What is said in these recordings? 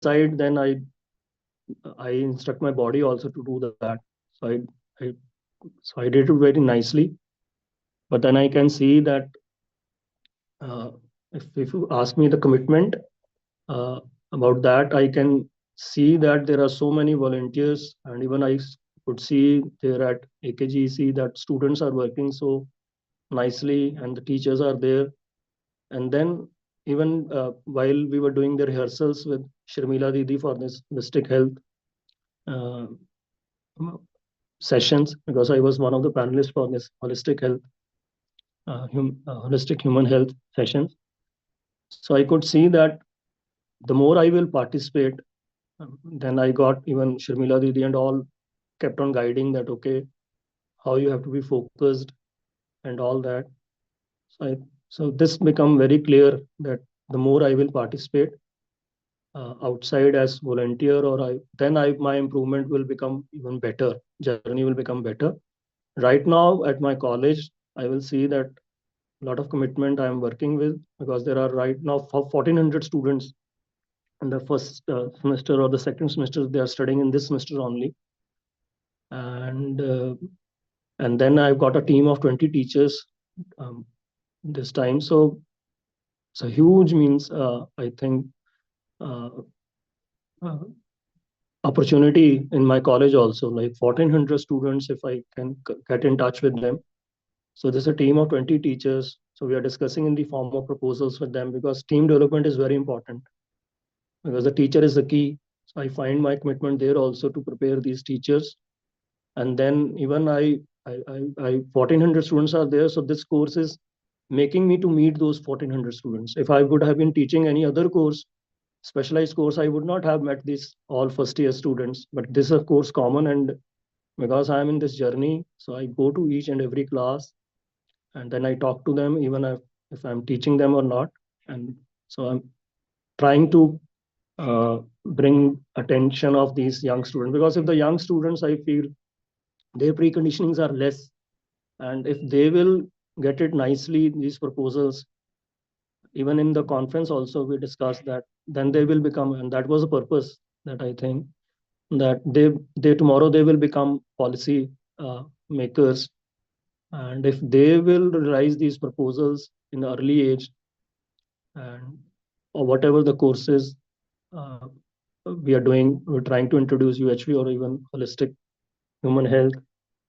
side, then I instruct my body also to do that. So I so I did it very nicely. But then I can see that uh, if you ask me the commitment uh, about that, I can see that there are so many volunteers, and even could see there at AKGC that students are working so nicely and the teachers are there. And then even while we were doing the rehearsals with Sharmila Didi for this holistic health uh, sessions, because I was one of the panelists for this holistic human health sessions. So I could see that the more I will participate, then I got even Sharmila Didi and all kept on guiding that, okay, how you have to be focused and all that. So, so this become very clear that the more I will participate outside as volunteer, or my improvement will become even better. Journey will become better. Right now at my college, I will see that a lot of commitment I am working with, because there are right now 1400 students in the first semester or the second semester. They are studying in this semester only, and uh, and then I've got a team of 20 teachers um, this time. So it's a huge means I think uh, uh, opportunity in my college also, like 1400 students if I can get in touch with them. So there's a team of 20 teachers. So we are discussing in the form of proposals with them, because team development is very important, because the teacher is the key. So I find my commitment there also to prepare these teachers. And then even I 1400 students are there. So this course is making me to meet those 1400 students. If I would have been teaching any other course, specialized course, I would not have met these all first year students. But this is of course common, and because I am in this journey, so I go to each and every class, and then I talk to them, even if I'm teaching them or not. And so I'm trying to bring attention of these young students, because if the young students, I feel their preconditionings are less, and if they will get it nicely, these proposals, even in the conference also we discussed that, then they will become, and that was the purpose, that I think that they tomorrow they will become policy makers. And if they will realize these proposals in the early age, and or whatever the courses uh, we are doing, we're trying to introduce UHV or even holistic human health.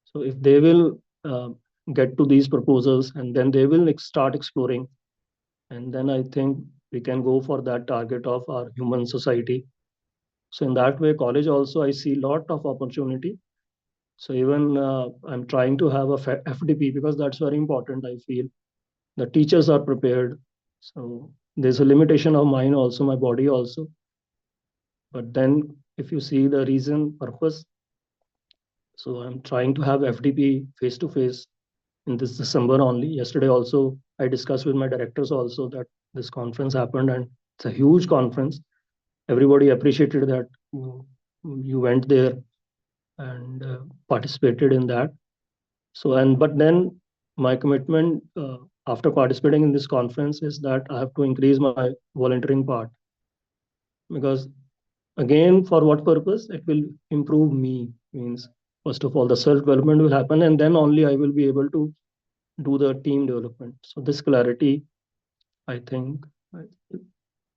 So if they will get to these proposals, and then they will start exploring, and then I think we can go for that target of our human society. So in that way, college also I see lot of opportunity. So even I'm trying to have a FDP, because that's very important. I feel the teachers are prepared. So there's a limitation of mine also, my body also. But then if you see the reason, purpose, so I'm trying to have FDP face to face in this December only. Yesterday also I discussed with my directors also that this conference happened, and it's a huge conference. Everybody appreciated that you went there and participated in that. So, and but then my commitment after participating in this conference is that I have to increase my volunteering part, because again, for what purpose? It will improve me. Means first of all, the self development will happen, and then only I will be able to do the team development. So this clarity, I think,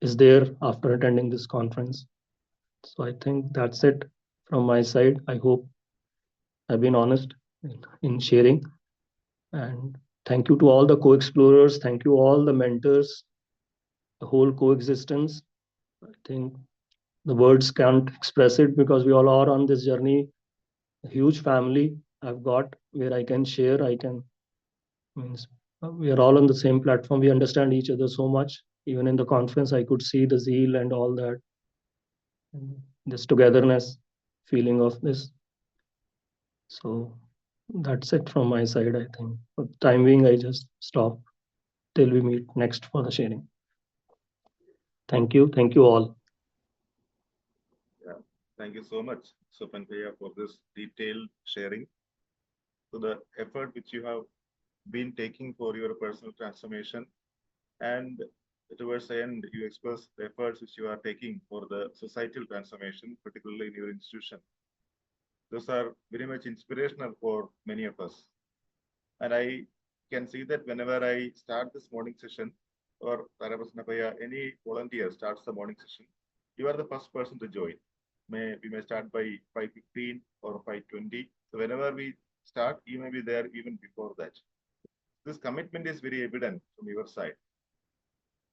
is there after attending this conference. So I think that's it from my side. I hope I've been honest in sharing. And thank you to all the co-explorers. Thank you all the mentors, the whole coexistence. I think the words can't express it, because we all are on this journey. A huge family I've got where I can share. I can means we are all on the same platform. We understand each other so much. Even in the conference, I could see the zeal and all that, and this togetherness feeling of this. So that's it from my side, I think. For the time being, I just stop till we meet next for the sharing. Thank you. Thank you all. Yeah. Thank you so much, Supanpriya, for this detailed sharing. So the effort which you have been taking for your personal transformation, and towards the end, you express the efforts which you are taking for the societal transformation, particularly in your institution. Those are very much inspirational for many of us. And I can see that whenever I start this morning session, or Tarapasanapaya, any volunteer starts the morning session, you are the first person to join. We may start by 5:15 or 5:20. So whenever we start, you may be there even before that. This commitment is very evident from your side.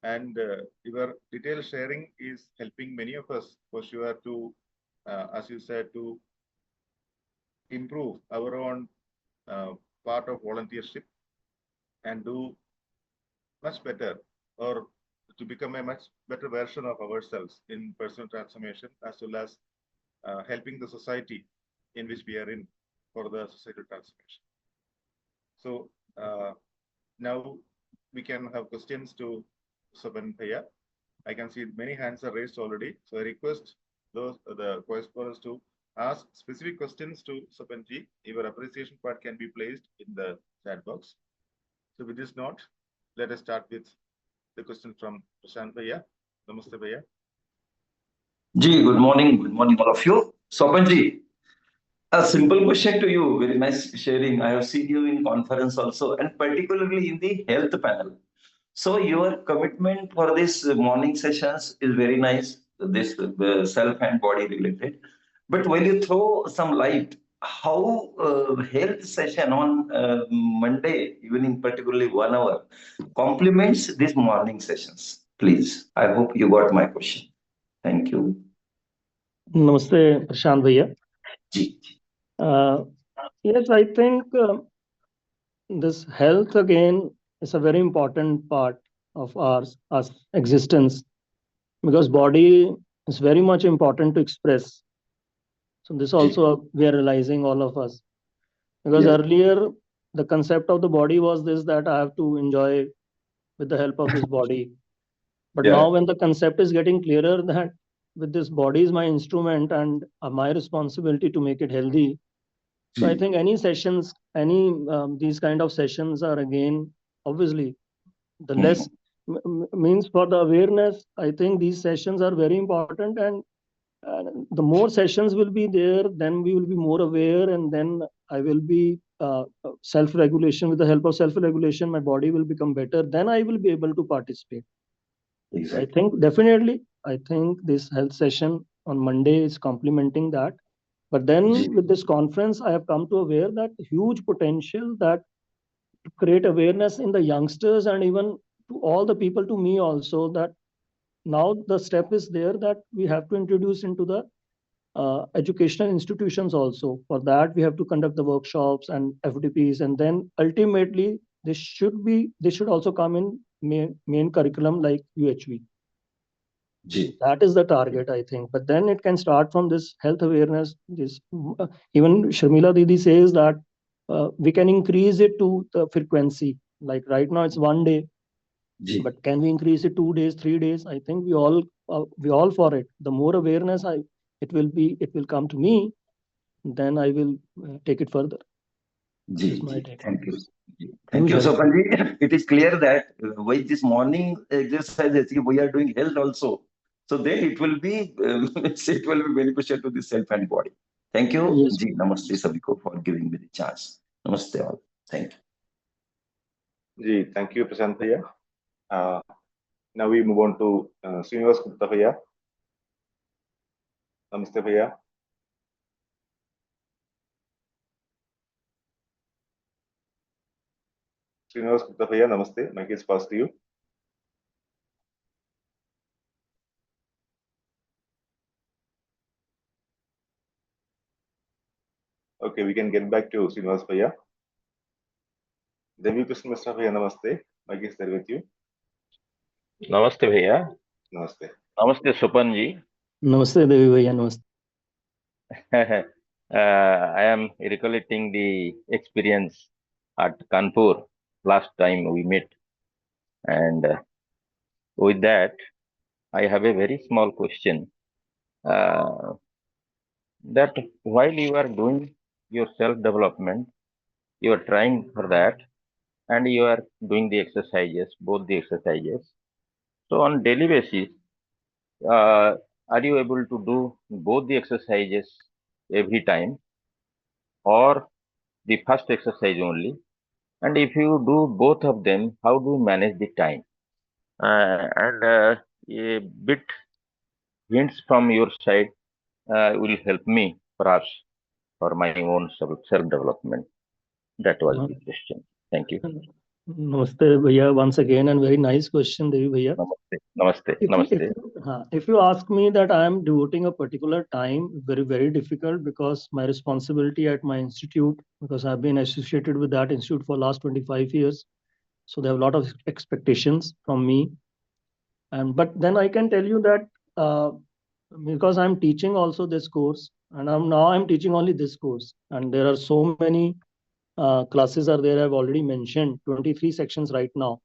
And your detailed sharing is helping many of us for sure to, as you said, to improve our own part of volunteership and do much better, or to become a much better version of ourselves in personal transformation, as well as helping the society in which we are in for the societal transformation. So now we can have questions to Sopan Bhaiya. I can see many hands are raised already. So I request the correspondents to ask specific questions to Sopanji. Your appreciation part can be placed in the chat box. So with this note, let us start with the question from Prashant Bhaiya. Namaste Bhaiya. Ji, good morning all of you. Sopanji, a simple question to you. Very nice sharing. I have seen you in conference also, and particularly in the health panel. So your commitment for this morning sessions is very nice. This self and body related. But will you throw some light how health session on Monday evening, particularly 1 hour, complements these morning sessions? Please. I hope you got my question. Thank you. Namaste, Prashant Bhaiya. Ji. Yes, I think this health again is a very important part of our existence, because body is very much important to express. So this also we are realizing, all of us, because earlier the concept of the body was this, that I have to enjoy with the help of this body. But now when the concept is getting clearer that with this body is my instrument and my responsibility to make it healthy. So I think any sessions, these kind of sessions are again, obviously, the less means for the awareness. I think these sessions are very important, and the more sessions will be there, then we will be more aware, and then I will be self-regulation. With the help of self-regulation, my body will become better. Then I will be able to participate. Exactly. I think definitely, I think this health session on Monday is complementing that. But then with this conference, I have come to aware that huge potential that to create awareness in the youngsters, and even to all the people, to me also, that now the step is there that we have to introduce into the educational institutions also. For that, we have to conduct the workshops and FDPs, and then ultimately this should also come in main curriculum like UHV. That is the target, I think. But then it can start from this health awareness. This even Sharmila Didi says that we can increase it to the frequency. Like right now, it's 1 day, but can we increase it 2 days, 3 days? I think we all for it. The more awareness it will come to me, then I will take it further. Thank you. Thank you, Sopanji. It is clear that with this morning exercise, we are doing health also. So then it will be beneficial to the self and body. Thank you. Yes. Ji, namaste Sabiko for giving me the chance. Namaste all. Thank you. Ji, thank you, Prashant Bhaiya. Now we move on to Srinivas Gupta Bhaiya. Namaste Bhaiya. Srinivas Gupta Bhaiya, namaste. Mic is passed to you. Okay, we can get back to Srinivas Bhaiya. Devi Krishna Mishra Bhaiya, namaste. Mic is there with you. Namaste Bhaiya. Namaste. Namaste Sopanji. Namaste Devi Bhaiya, namaste. I am recollecting the experience at Kanpur last time we met, and with that I have a very small question. That while you are doing your self-development, you are trying for that, and you are doing the exercises, both the exercises. So on daily basis, are you able to do both the exercises every time or the first exercise only? And if you do both of them, how do you manage the time? And a bit hints from your side will help me perhaps for my own self-development. That was the question. Thank you. Namaste, Bhaiya, once again, and very nice question, Devi Bhaiya. Namaste. If you ask me that I am devoting a particular time, very difficult, because my responsibility at my institute, because I've been associated with that institute for last 25 years. So they have a lot of expectations from me. But then I can tell you that because I'm teaching also this course, and I'm teaching only this course, and there are so many classes are there. I've already mentioned 23 sections right now.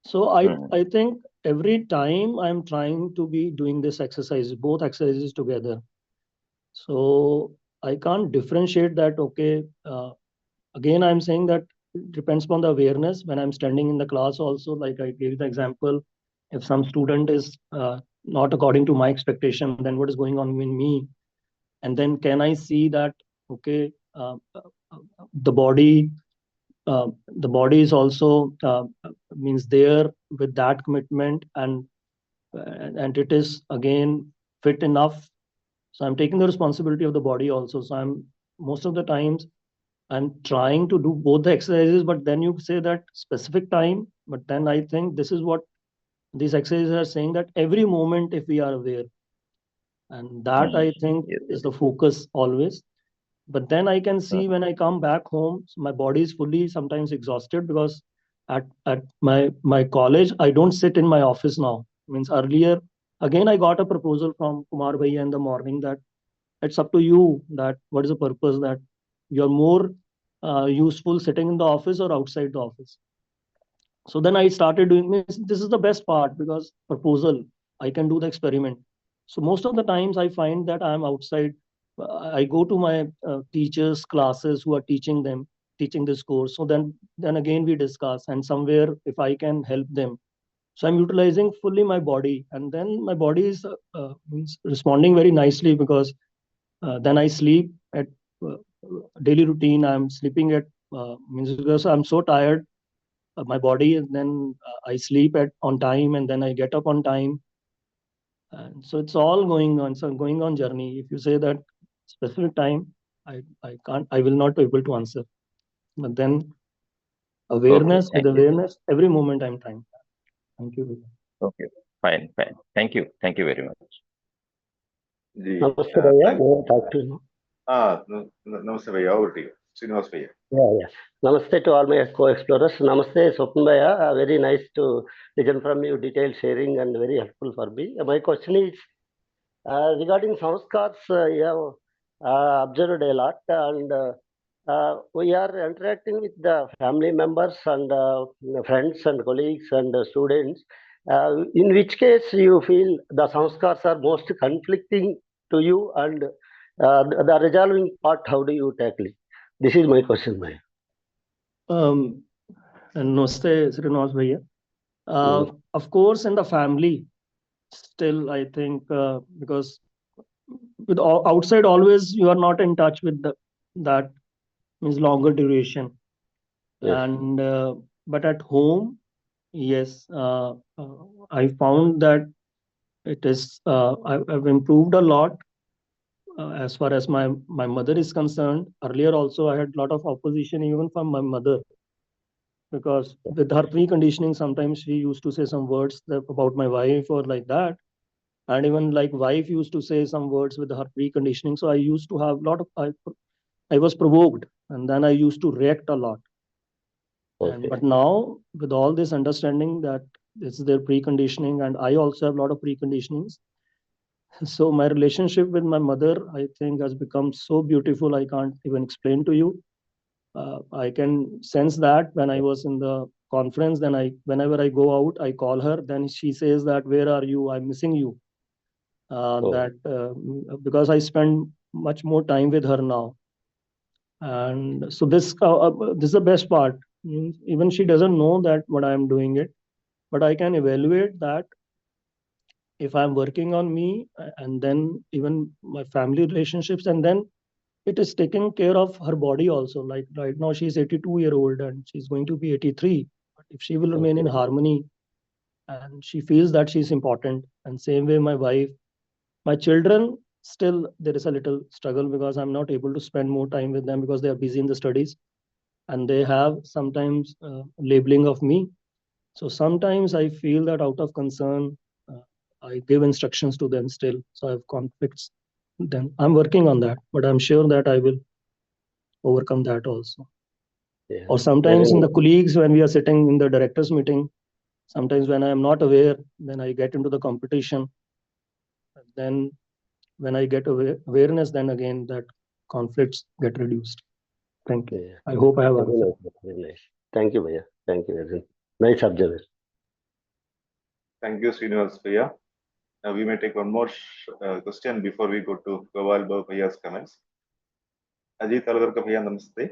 So I think every time I'm trying to be doing this exercise, both exercises together. So I can't differentiate that. Okay, again, I'm saying that it depends upon the awareness. When I'm standing in the class also, like I gave the example, if some student is not according to my expectation, then what is going on in me? And then can I see that, okay, the body is also means there with that commitment, and it is again fit enough. So I'm taking the responsibility of the body also. So I'm most of the times I'm trying to do both the exercises, but then you say that specific time. But then I think this is what these exercises are saying, that every moment if we are aware, and that I think is the focus always. But then I can see when I come back home, my body is fully sometimes exhausted, because at my college, I don't sit in my office now. Means earlier, again, I got a proposal from Kumar Bhaiya in the morning that it's up to you, that what is the purpose, that you're more useful sitting in the office or outside the office. So then I started doing this is the best part, because proposal, I can do the experiment. So most of the times I find that I'm outside. I go to my teachers' classes who are teaching this course. So then again we discuss, and somewhere if I can help them. So I'm utilizing fully my body, and then my body is means responding very nicely, because then I sleep at daily routine. I'm sleeping at means because I'm so tired, my body, and then I sleep on time, and then I get up on time. And so it's all going on. So going on journey. If you say that specific time, I will not be able to answer. But then awareness, with awareness, every moment I'm trying. Thank you. Okay, fine. Thank you very much. Namaste, Bhaiya. May I talk to you? Namaste, Bhaiya. Over to you. Srinivas Bhaiya. Yeah. Namaste to all my co-explorers. Namaste, Swapn Bhaiya. Very nice to listen from you, detailed sharing, and very helpful for me. My question is regarding sanskars. You have observed a lot, and we are interacting with the family members and friends and colleagues and students. In which case you feel the sanskars are most conflicting to you, and the resolving part, how do you tackle it? This is my question, Bhaiya. Namaste, Srinivas Bhaiya. Of course, in the family, still I think because with outside always you are not in touch with that means longer duration. Yes. And but at home, yes, I found that it is I've improved a lot as far as my mother is concerned. Earlier also I had a lot of opposition even from my mother, because with her preconditioning sometimes she used to say some words about my wife or like that, and even like wife used to say some words with her preconditioning. So I used to have a lot of I was provoked, and then I used to react a lot. But now with all this understanding that this is their preconditioning, and I also have a lot of preconditionings, so my relationship with my mother, I think, has become so beautiful. I can't even explain to you. I can sense that when I was in the conference, then whenever I go out, I call her. Then she says that, "Where are you? I'm missing you." Because I spend much more time with her now, and so this is the best part. Even she doesn't know that what I am doing it. but I can evaluate that if I'm working on me and then even my family relationships, and then it is taking care of her body also. Like right now, she's 82-year-old and she's going to be 83. But if she will remain in harmony and she feels that she's important, and same way my wife, my children, still there is a little struggle because I'm not able to spend more time with them because they are busy in the studies and they have sometimes labeling of me. So sometimes I feel that out of concern, I give instructions to them still. So I have conflicts. Then I'm working on that, but I'm sure that I will overcome that also. Yeah. Or sometimes in Very- the colleagues, when we are sitting in the directors meeting, sometimes when I am not aware, then I get into the competition. Then when I get awareness, then again that conflicts get reduced. Thank you. Yeah. I hope I have Very answered. nice. Very nice. Thank you, Bhaiya. Thank you. Very nice observation. Thank you, Srinivas Bhaiya. Now we may take one more question before we go to Gawal Bhaiya's comments. Ajit Algarka Bhaiya, namaste.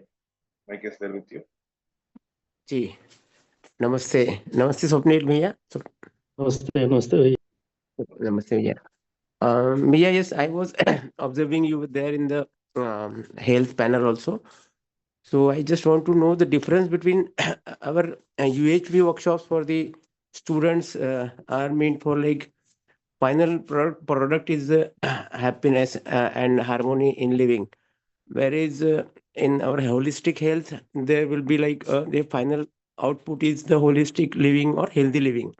Mike is there with you. जी नमस्ते नमस्ते स्वप्निल भैया Namaste, namaste, bhaiya. नमस्ते भैया भैया yes I was observing you there in the health panel also, so I just want to know the difference between our UHV workshops for the students are meant for like final product is happiness and harmony in living, whereas in our holistic health there will be like the final output is the holistic living or healthy living.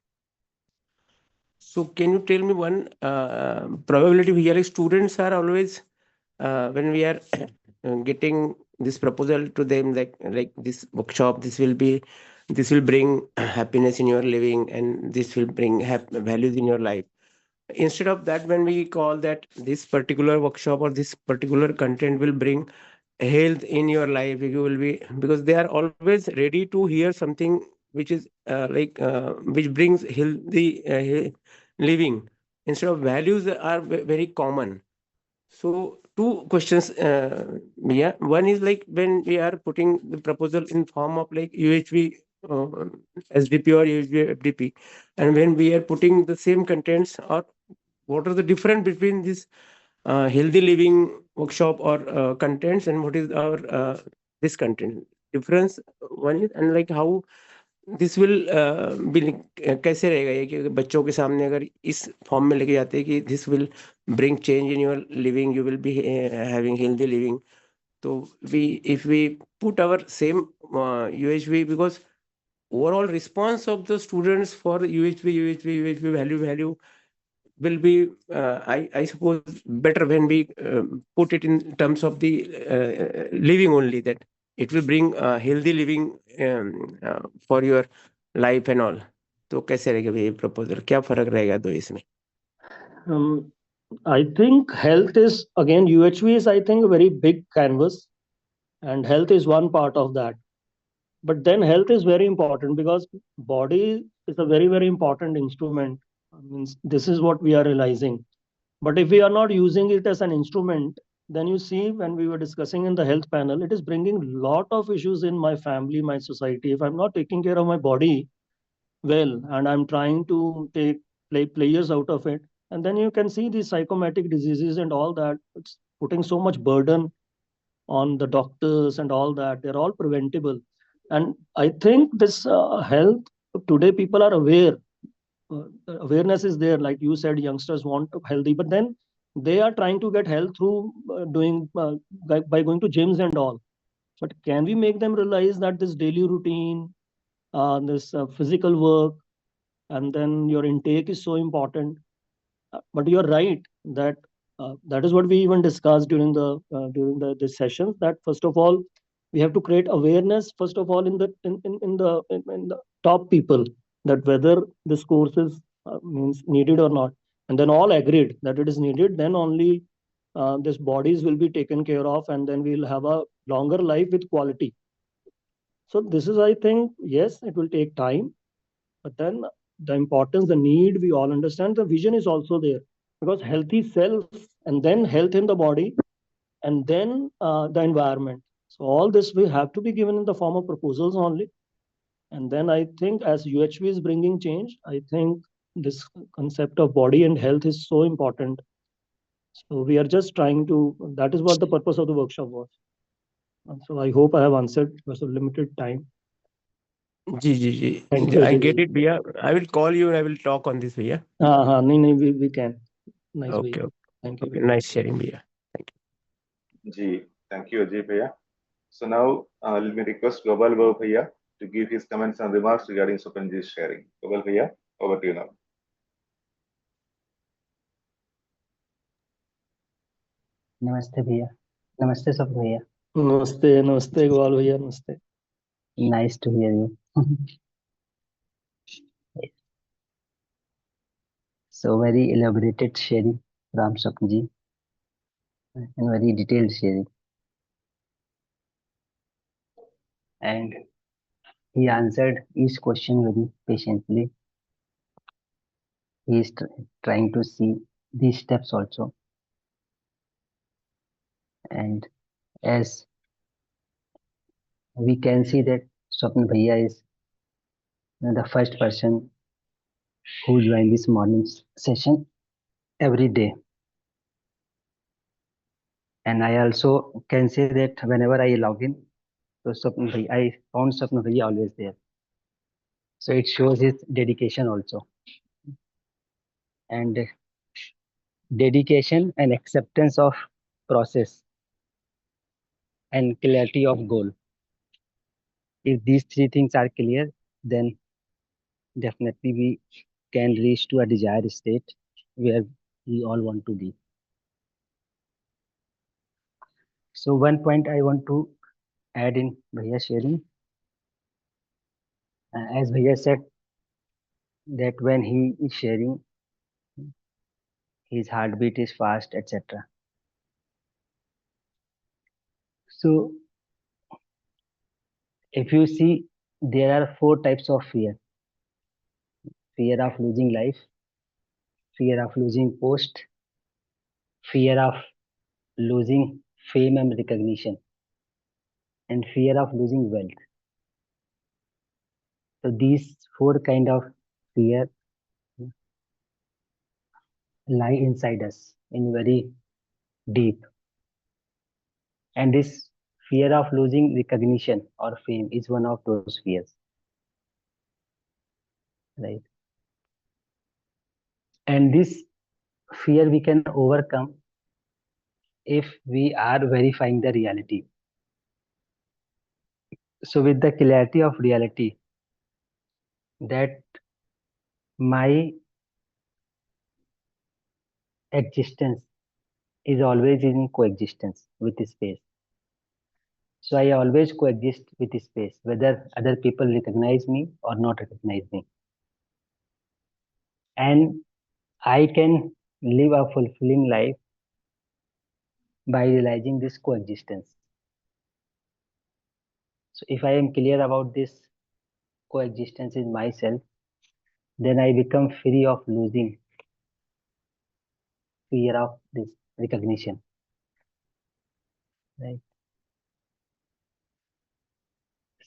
So can you tell me one probability here? Like students are always when we are getting this proposal to them, like this workshop, this will bring happiness in your living and this will bring values in your life. Instead of that, when we call that this particular workshop or this particular content will bring health in your life, you will be, because they are always ready to hear something which is which brings healthy living, instead of values are very common. So two questions, yeah. One is like when we are putting the proposal in form of like UHV, SDP or UHV FDP, and when we are putting the same contents, or what are the difference between this healthy living workshop or contents, and what is our this content difference? One is, and like how this will कैसे रहेगा ये कि बच्चों के सामने अगर इस form में लेके जाते हैं कि this will bring change in your living, you will be having healthy living, तो we if we put our same UHV, because overall response of the students for UHV value will be I suppose better when we put it in terms of the living only, that it will bring healthy living for your life and all. तो कैसे रहेगा ये proposal, क्या फर्क रहेगा दो इसमें? I think health is, again, UHV is, I think, a very big canvas, and health is one part of that. But then health is very important because body is a very, very important instrument. Means this is what we are realizing. But if we are not using it as an instrument, then you see, when we were discussing in the health panel, it is bringing a lot of issues in my family, my society. If I'm not taking care of my body well, and I'm trying to take players out of it, and then you can see these psychomatic diseases and all that. It's putting so much burden on the doctors and all that. They're all preventable. And I think this health, today people are aware. Awareness is there. Like you said, youngsters want healthy, but then they are trying to get health through doing by going to gyms and all. But can we make them realize that this daily routine, this physical work, and then your intake is so important? But you're right that that is what we even discussed during the sessions. That first of all, we have to create awareness. First of all, in the top people, that whether this course is means needed or not, and then all agreed that it is needed. Then only this bodies will be taken care of, and then we'll have a longer life with quality. So this is, I think, yes, it will take time, but then the importance, the need, we all understand. The vision is also there, because healthy cells, and then health in the body, and then the environment. So all this will have to be given in the form of proposals only. And then I think as UHV is bringing change, I think this concept of body and health is so important. So we are just trying to, that is what the purpose of the workshop was. And so I hope I have answered. It was a limited time. Ji Thank you, I Ajay get ji. it भैया. I will call you and I will talk on this भैया. हाँ, नहीं, we can. Nice Okay, way. Thank you. okay, nice sharing भैया. Ji, thank you, Ajay Bhaiya. So now, let me request Gopal Babu Bhaiya to give his comments and remarks regarding Swapanji's sharing. Gopal Bhaiya, over to you now. नमस्ते भैया. नमस्ते सब भैया. नमस्ते गोपाल भैया, नमस्ते. Nice to hear you. So very elaborated sharing from Swapnji and very detailed sharing. And he answered each question very patiently. He is trying to see these steps also. And as we can see that Swapn Bhaiya is the first person who joined this morning session every day. And I also can say that whenever I log in, so Swapn Bhaiya, I found Swapn Bhaiya always there. So it shows his dedication also. And dedication and acceptance of process and clarity of goal. If these three things are clear, then definitely we can reach to a desired state where we all want to be. So one point I want to add in Bhaiya sharing. As Bhaiya said that when he is sharing, his heartbeat is fast, etc. So if you see, there are 4 types of fear. Fear of losing life, fear of losing post, fear of losing fame and recognition, and fear of losing wealth. So these 4 kind of fear lie inside us in very deep. And this fear of losing recognition or fame is one of those fears. Right? And this fear we can overcome if we are verifying the reality. So with the clarity of reality that my existence is always in coexistence with space. So I always coexist with space, whether other people recognize me or not recognize me. And I can live a fulfilling life by realizing this coexistence. So if I am clear about this coexistence in myself, then I become free of losing fear of this recognition. Right?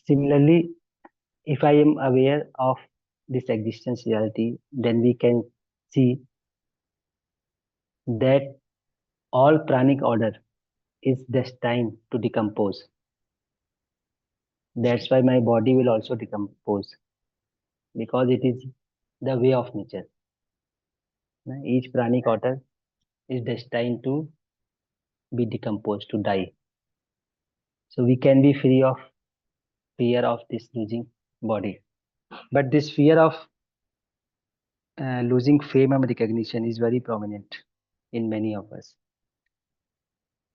Similarly, if I am aware of this existence reality, then we can see that all pranic order is destined to decompose. That's why my body will also decompose, because it is the way of nature. Each pranic order is destined to be decomposed, to die. So we can be free of fear of this losing body. But this fear of losing fame and recognition is very prominent in many of us.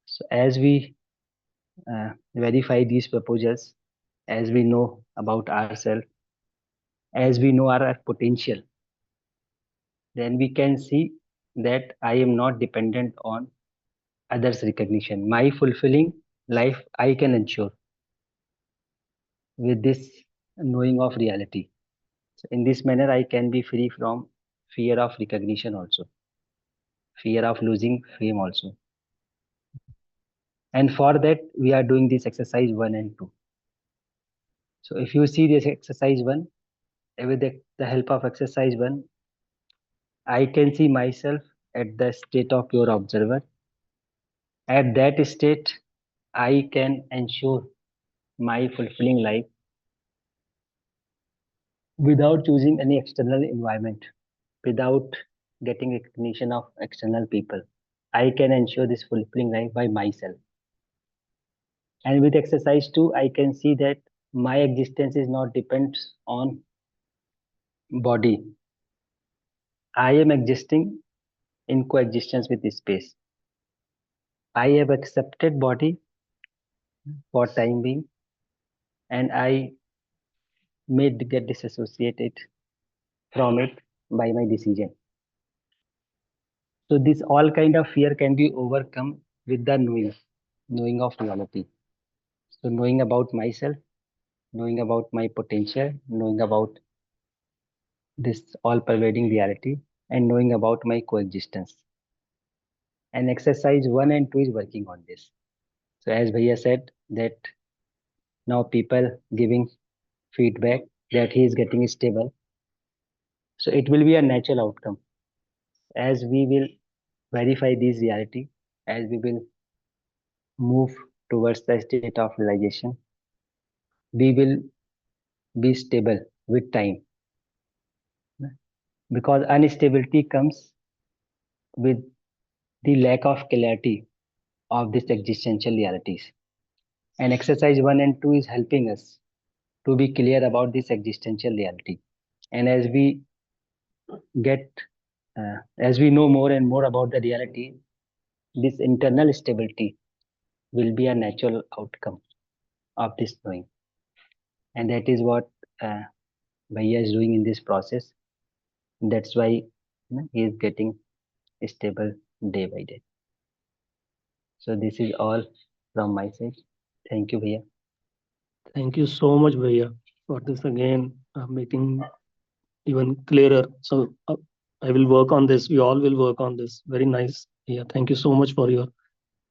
So as we verify these proposals, as we know about ourselves, as we know our potential, then we can see that I am not dependent on others' recognition. My fulfilling life I can ensure with this knowing of reality. So in this manner, I can be free from fear of recognition also, fear of losing fame also. And for that, we are doing this exercise 1 and 2. So if you see this exercise 1, with the help of exercise 1, I can see myself at the state of pure observer. At that state, I can ensure my fulfilling life without choosing any external environment, without getting recognition of external people. I can ensure this fulfilling life by myself. And with exercise 2, I can see that my existence is not depends on body. I am existing in coexistence with this space. I have accepted body for time being, and I may get disassociated from it by my decision. So this all kind of fear can be overcome with the knowing of reality. So knowing about myself, knowing about my potential, knowing about this all pervading reality, and knowing about my coexistence. And exercise 1 and 2 is working on this. So as Bhaiya said that now people giving feedback that he is getting stable. So it will be a natural outcome as we will verify this reality, as we will move towards the state of realization. We will be stable with time, because instability comes with the lack of clarity of these existential realities. And exercise 1 and 2 is helping us to be clear about this existential reality. And as we know more and more about the reality, this internal stability will be a natural outcome of this knowing. And that is what Bhaiya is doing in this process. That's why he is getting stable day by day. So this is all from my side. Thank you, Bhaiya. Thank you so much, Bhaiya, for this again, making even clearer. So I will work on this. We all will work on this. Very nice. Yeah, thank you so much for your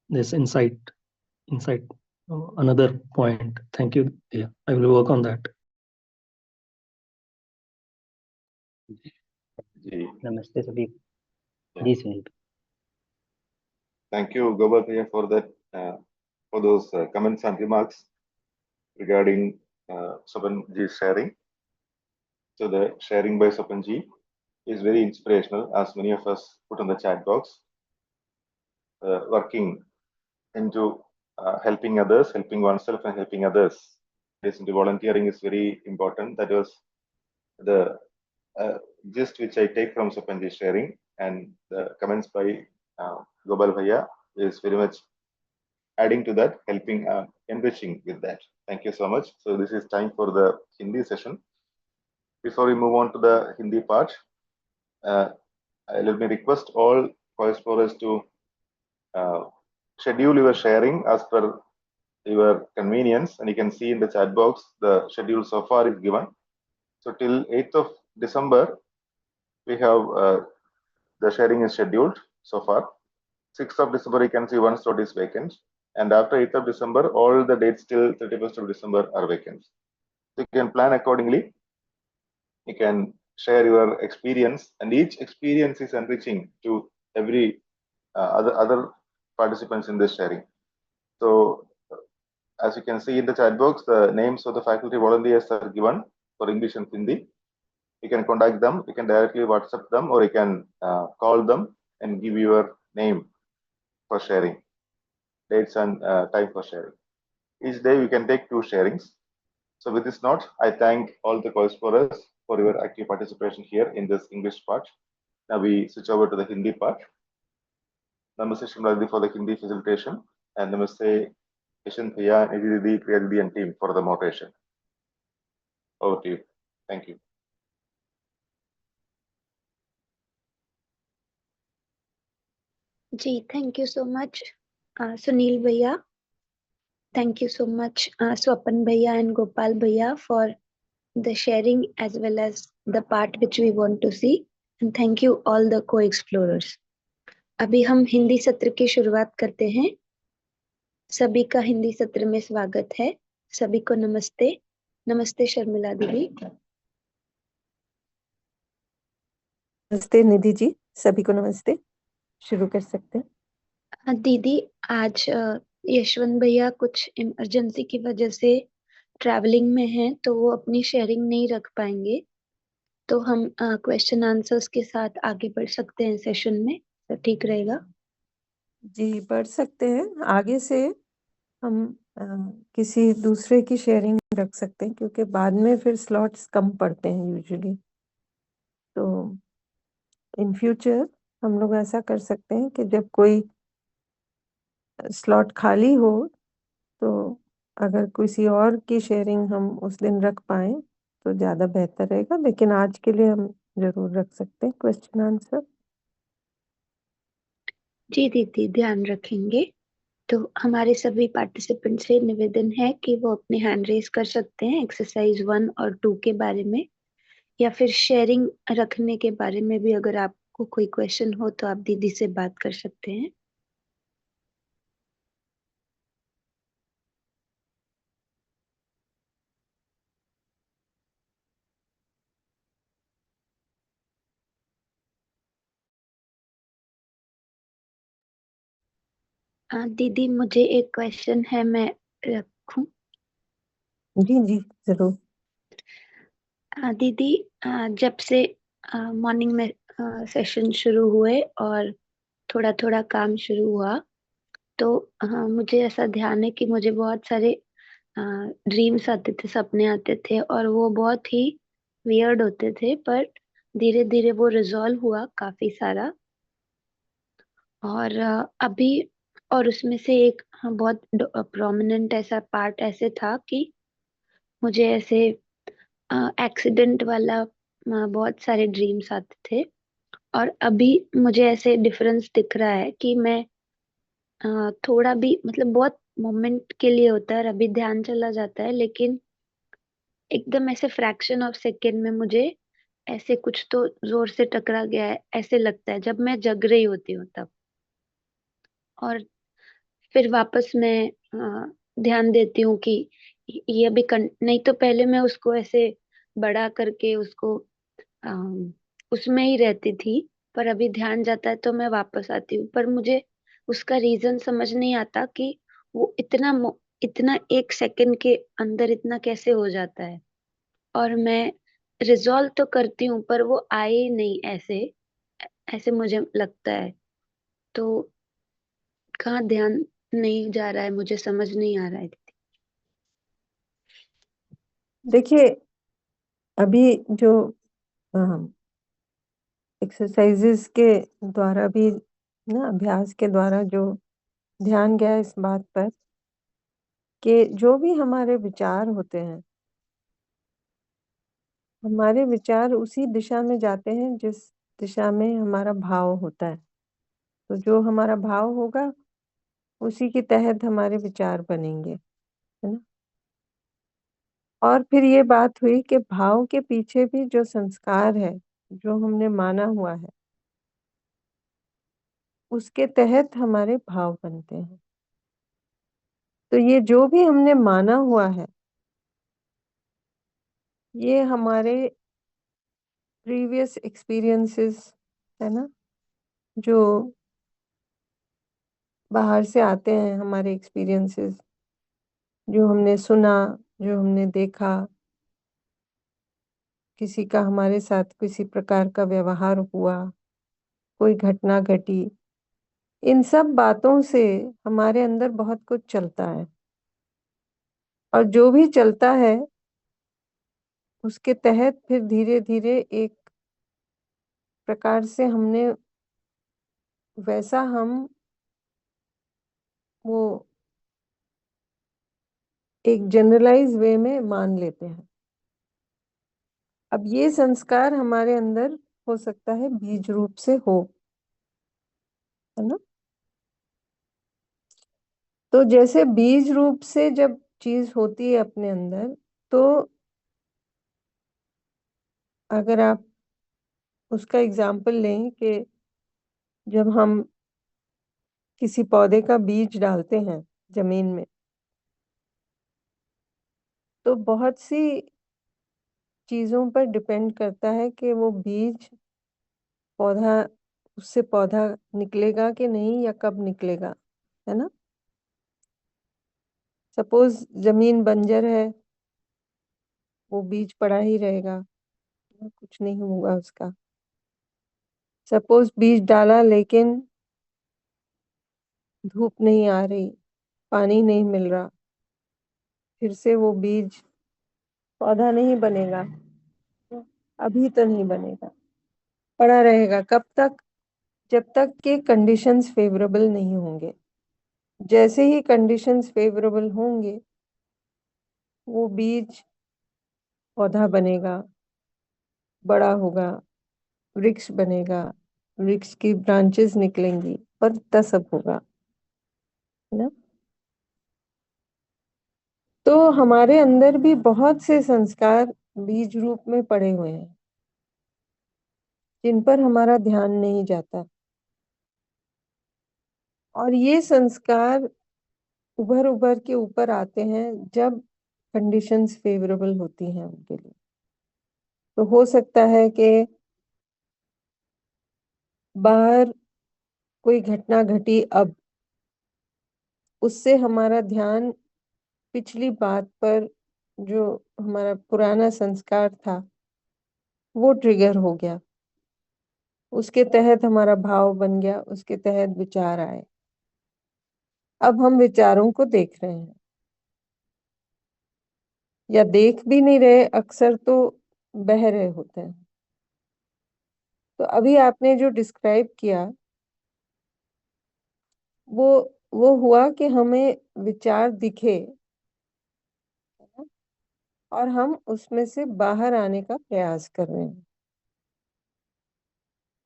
this insight. Another point. Thank you. Yeah, I will work on that. Ji. Namaste, Sabhi. Yeah. Ji, Sunil. Thank you, Gopal Bhaiya, for that, for those comments and remarks regarding Sopanji's sharing. So the sharing by Sopanji is very inspirational, as many of us put on the chat box. Working into helping others, helping oneself, and helping others. This into volunteering is very important. That was the gist which I take from Sopanji's sharing, and the comments by Gopal Bhaiya is very much adding to that, helping, enriching with that. Thank you so much. So this is time for the Hindi session. Before we move on to the Hindi part, let me request all co-explorers to schedule your sharing as per your convenience, and you can see in the chat box the schedule so far is given. So till 8th of December, we have the sharing is scheduled so far. 6th of December, you can see one slot is vacant, and after 8th of December, all the dates till 31st of December are vacant. So you can plan accordingly. You can share your experience, and each experience is enriching to every other participants in this sharing. So as you can see in the chat box, the names of the faculty volunteers are given for English and Hindi. You can contact them, you can directly WhatsApp them, or you can call them and give your name for sharing, dates and time for sharing. Each day we can take 2 sharings. So with this note, I thank all the co-explorers for your active participation here in this English part. Now we switch over to the Hindi part. Namaste Shimla for the Hindi facilitation, and Namaste Yashant Bhaiya, Nidhi Didi, Priya Didi and team for the moderation. Over to you. Thank you. Ji, thank you so much, Sunil Bhaiya. Thank you so much, Swapan Bhaiya and Gopal Bhaiya, for the sharing as well as the part which we want to see. And thank you all the co-explorers. अभी हम हिंदी सत्र की शुरुआत करते हैं. सभी का हिंदी सत्र में स्वागत है. सभी को नमस्ते. नमस्ते शर्मिला दीदी। नमस्ते निधि जी, सभी को नमस्ते। शुरू कर सकते हैं। दीदी आज यशवंत भैया कुछ इमरजेंसी की वजह से ट्रैवलिंग में हैं, तो वो अपनी शेयरिंग नहीं रख पाएंगे। तो हम क्वेश्चन आंसर्स के साथ आगे बढ़ सकते हैं सेशन में, तो ठीक रहेगा। जी बढ़ सकते हैं। आगे से हम किसी दूसरे की शेयरिंग रख सकते हैं, क्योंकि बाद में फिर स्लॉट्स कम पड़ते हैं यूजुअली। तो इन फ्यूचर हम लोग ऐसा कर सकते हैं कि जब कोई स्लॉट खाली हो, तो अगर किसी और की शेयरिंग हम उस दिन रख पाएं तो ज़्यादा बेहतर रहेगा। लेकिन आज के लिए हम जरूर रख सकते हैं क्वेश्चन आंसर। जी दीदी, ध्यान रखेंगे। तो हमारे सभी पार्टिसिपेंट से निवेदन है कि वो अपने हैंड रेज कर सकते हैं एक्सरसाइज 1 और 2 के बारे में, या फिर शेयरिंग रखने के बारे में भी अगर आपको कोई क्वेश्चन हो तो आप दीदी से बात कर सकते हैं। दीदी मुझे एक क्वेश्चन है, मैं रखूं? जी जी जरूर। दीदी जब से मॉर्निंग में सेशन शुरू हुए और थोड़ा थोड़ा काम शुरू हुआ, तो मुझे ऐसा ध्यान है कि मुझे बहुत सारे ड्रीम्स आते थे, सपने आते थे, और वो बहुत ही वियर्ड होते थे, पर धीरे धीरे वो रिजॉल्व हुआ काफी सारा। और अभी, और उसमें से एक बहुत प्रोमिनेंट ऐसा पार्ट ऐसे था कि मुझे ऐसे एक्सीडेंट वाला बहुत सारे ड्रीम्स आते थे। और अभी मुझे ऐसे डिफरेंस दिख रहा है कि मैं थोड़ा भी, मतलब बहुत मोमेंट के लिए होता है और अभी ध्यान चला जाता है, लेकिन एकदम ऐसे फ्रैक्शन ऑफ सेकेंड में मुझे ऐसे कुछ तो जोर से टकरा गया है ऐसे लगता है, जब मैं जग रही होती हूँ तब। और फिर वापस मैं ध्यान देती हूँ कि ये अभी नहीं तो पहले मैं उसको ऐसे बड़ा करके उसको उसमें ही रहती थी, पर अभी ध्यान जाता है तो मैं वापस आती हूँ। पर मुझे उसका रीजन समझ नहीं आता कि वो इतना एक सेकंड के अंदर इतना कैसे हो जाता है। और मैं रिजॉल्व तो करती हूँ पर वो आए ही नहीं ऐसे, ऐसे मुझे लगता है। तो कहाँ ध्यान नहीं जा रहा है, मुझे समझ नहीं आ रहा है दीदी। देखिए, अभी जो एक्सरसाइजेस के द्वारा भी ना, अभ्यास के द्वारा जो ध्यान गया इस बात पर कि जो भी हमारे विचार होते हैं, हमारे विचार उसी दिशा में जाते हैं जिस दिशा में हमारा भाव होता है। तो जो हमारा भाव होगा उसी के तहत हमारे विचार बनेंगे, है ना। और फिर ये बात हुई कि भाव के पीछे भी जो संस्कार है, जो हमने माना हुआ है, उसके तहत हमारे भाव बनते हैं। तो ये जो भी हमने माना हुआ है, ये हमारे प्रीवियस एक्सपीरियंसेस, है ना, जो बाहर से आते हैं, हमारे एक्सपीरियंसेस, जो हमने सुना, जो हमने देखा, किसी का हमारे साथ किसी प्रकार का व्यवहार हुआ, कोई घटना घटी, इन सब बातों से हमारे अंदर बहुत कुछ चलता है। और जो भी चलता है उसके तहत फिर धीरे धीरे एक प्रकार से हमने वैसा हम वो एक जनरलाइज वे में मान लेते हैं। अब ये संस्कार हमारे अंदर हो सकता है बीज रूप से हो, है ना। तो जैसे बीज रूप से जब चीज होती है अपने अंदर, तो अगर आप उसका एग्जाम्पल लें कि जब हम किसी पौधे का बीज डालते हैं जमीन में, तो बहुत सी चीजों पर डिपेंड करता है कि वो बीज पौधा उससे पौधा निकलेगा कि नहीं या कब निकलेगा, है ना। सपोज जमीन बंजर है, वो बीज पड़ा ही रहेगा, कुछ नहीं होगा उसका। सपोज बीज डाला लेकिन धूप नहीं आ रही, पानी नहीं मिल रहा, फिर से वो बीज पौधा नहीं बनेगा, अभी तो नहीं बनेगा, पड़ा रहेगा। कब तक? जब तक के कंडीशंस फेवरेबल नहीं होंगे। जैसे ही कंडीशंस फेवरेबल होंगे, वो बीज पौधा बनेगा, बड़ा होगा, वृक्ष बनेगा, वृक्ष की ब्रांचेस निकलेंगी और तब सब होगा, है ना। तो हमारे अंदर भी बहुत से संस्कार बीज रूप में पड़े हुए हैं, जिन पर हमारा ध्यान नहीं जाता, और ये संस्कार उभर उभर के ऊपर आते हैं जब कंडीशंस फेवरेबल होती हैं उनके लिए। तो हो सकता है कि बाहर कोई घटना घटी, अब उससे हमारा ध्यान पिछली बात पर, जो हमारा पुराना संस्कार था, वो ट्रिगर हो गया, उसके तहत हमारा भाव बन गया, उसके तहत विचार आए। अब हम विचारों को देख रहे हैं, या देख भी नहीं रहे, अक्सर तो बह रहे होते हैं। तो अभी आपने जो डिस्क्राइब किया, वो हुआ कि हमें विचार दिखे, है ना? और हम उसमें से बाहर आने का प्रयास कर रहे हैं।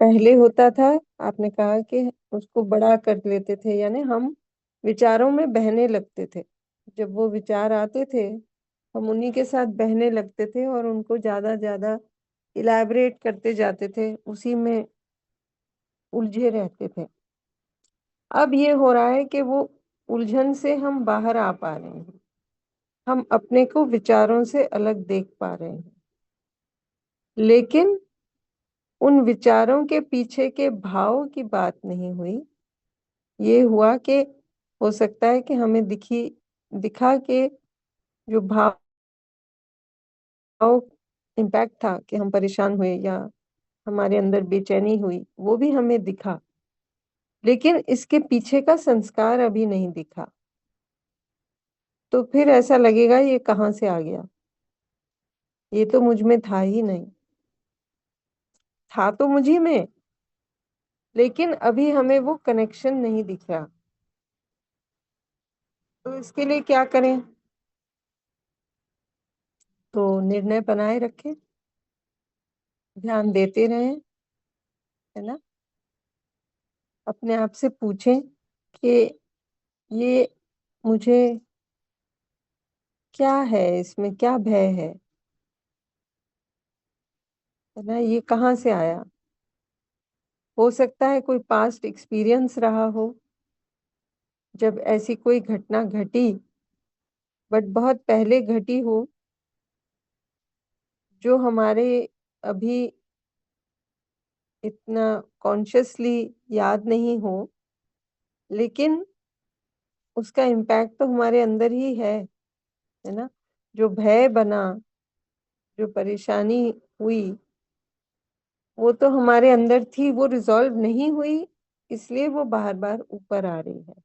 पहले होता था, आपने कहा कि उसको बड़ा कर लेते थे, यानी हम विचारों में बहने लगते थे। जब वो विचार आते थे, हम उन्हीं के साथ बहने लगते थे और उनको ज्यादा इलैबोरेट करते जाते थे, उसी में उलझे रहते थे। अब ये हो रहा है कि वो उलझन से हम बाहर आ पा रहे हैं, हम अपने को विचारों से अलग देख पा रहे हैं, लेकिन उन विचारों के पीछे के भाव की बात नहीं हुई। ये हुआ कि हो सकता है कि हमें दिखा कि जो भाव इम्पैक्ट था कि हम परेशान हुए या हमारे अंदर बेचैनी हुई, वो भी हमें दिखा, लेकिन इसके पीछे का संस्कार अभी नहीं दिखा। तो फिर ऐसा लगेगा ये कहाँ से आ गया, ये तो मुझ में था ही नहीं। था तो मुझी में, लेकिन अभी हमें वो कनेक्शन नहीं दिख रहा। तो इसके लिए क्या करें? तो निर्णय बनाए रखें, ध्यान देते रहें, है ना। अपने आप से पूछें कि ये मुझे क्या है, इसमें क्या भय है ना, ये कहाँ से आया। हो सकता है कोई पास्ट एक्सपीरियंस रहा हो, जब ऐसी कोई घटना घटी, बट बहुत पहले घटी हो, जो हमारे अभी इतना कॉन्शियसली याद नहीं हो, लेकिन उसका इम्पैक्ट तो हमारे अंदर ही है ना। जो भय बना, जो परेशानी हुई, वो तो हमारे अंदर थी, वो रिजॉल्व नहीं हुई, इसलिए वो बार बार ऊपर आ रही है।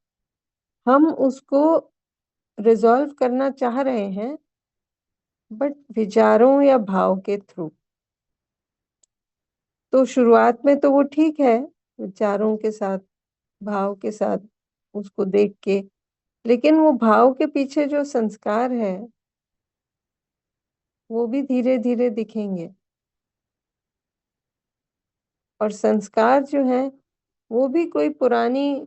हम उसको रिजॉल्व करना चाह रहे हैं, बट विचारों या भाव के थ्रू। तो शुरुआत में तो वो ठीक है, विचारों के साथ, भाव के साथ उसको देख के, लेकिन वो भाव के पीछे जो संस्कार है, वो भी धीरे धीरे दिखेंगे। और संस्कार जो है, वो भी कोई पुरानी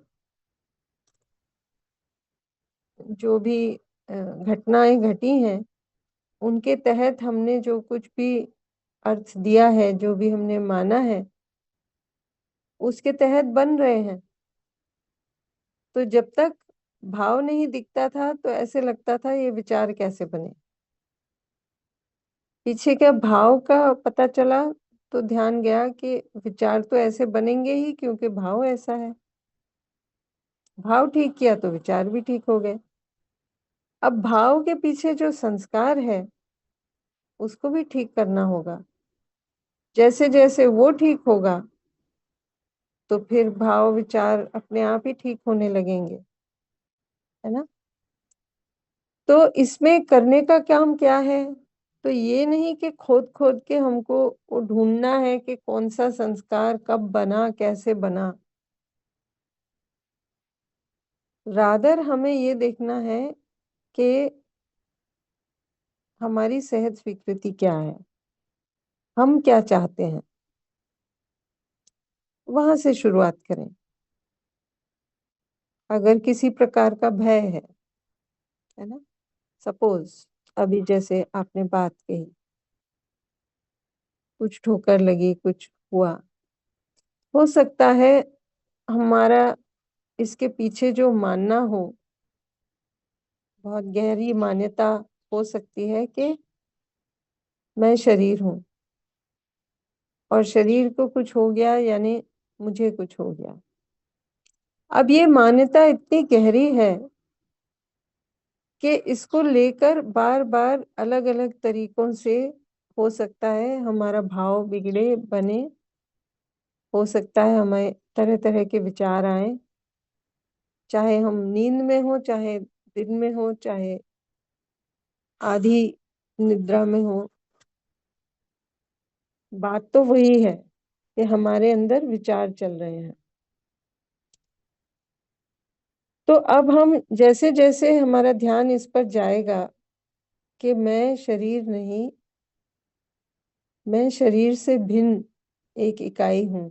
जो भी घटनाएं घटी हैं, उनके तहत हमने जो कुछ भी अर्थ दिया है, जो भी हमने माना है, उसके तहत बन रहे हैं। तो जब तक भाव नहीं दिखता था, तो ऐसे लगता था ये विचार कैसे बने, पीछे क्या भाव का पता चला तो ध्यान गया कि विचार तो ऐसे बनेंगे ही क्योंकि भाव ऐसा है। भाव ठीक किया तो विचार भी ठीक हो गए। अब भाव के पीछे जो संस्कार है उसको भी ठीक करना होगा। जैसे जैसे वो ठीक होगा तो फिर भाव विचार अपने आप ही ठीक होने लगेंगे, है ना। तो इसमें करने का काम क्या है? तो ये नहीं कि खोद खोद के हमको वो ढूंढना है कि कौन सा संस्कार कब बना, कैसे बना। रादर हमें ये देखना है कि हमारी सहज स्वीकृति क्या है, हम क्या चाहते हैं, वहां से शुरुआत करें। अगर किसी प्रकार का भय है ना, सपोज अभी जैसे आपने बात कही, कुछ ठोकर लगी, कुछ हुआ, हो सकता है हमारा इसके पीछे जो मानना हो, बहुत गहरी मान्यता हो सकती है कि मैं शरीर हूं और शरीर को कुछ हो गया यानी मुझे कुछ हो गया। अब ये मान्यता इतनी गहरी है कि इसको लेकर बार बार अलग अलग तरीकों से हो सकता है हमारा भाव बिगड़े बने, हो सकता है हमें तरह तरह के विचार आए, चाहे हम नींद में हो, चाहे दिन में हो, चाहे आधी निद्रा में हो। बात तो वही है कि हमारे अंदर विचार चल रहे हैं। तो अब हम जैसे जैसे हमारा ध्यान इस पर जाएगा कि मैं शरीर नहीं, मैं शरीर से भिन्न एक इकाई हूं,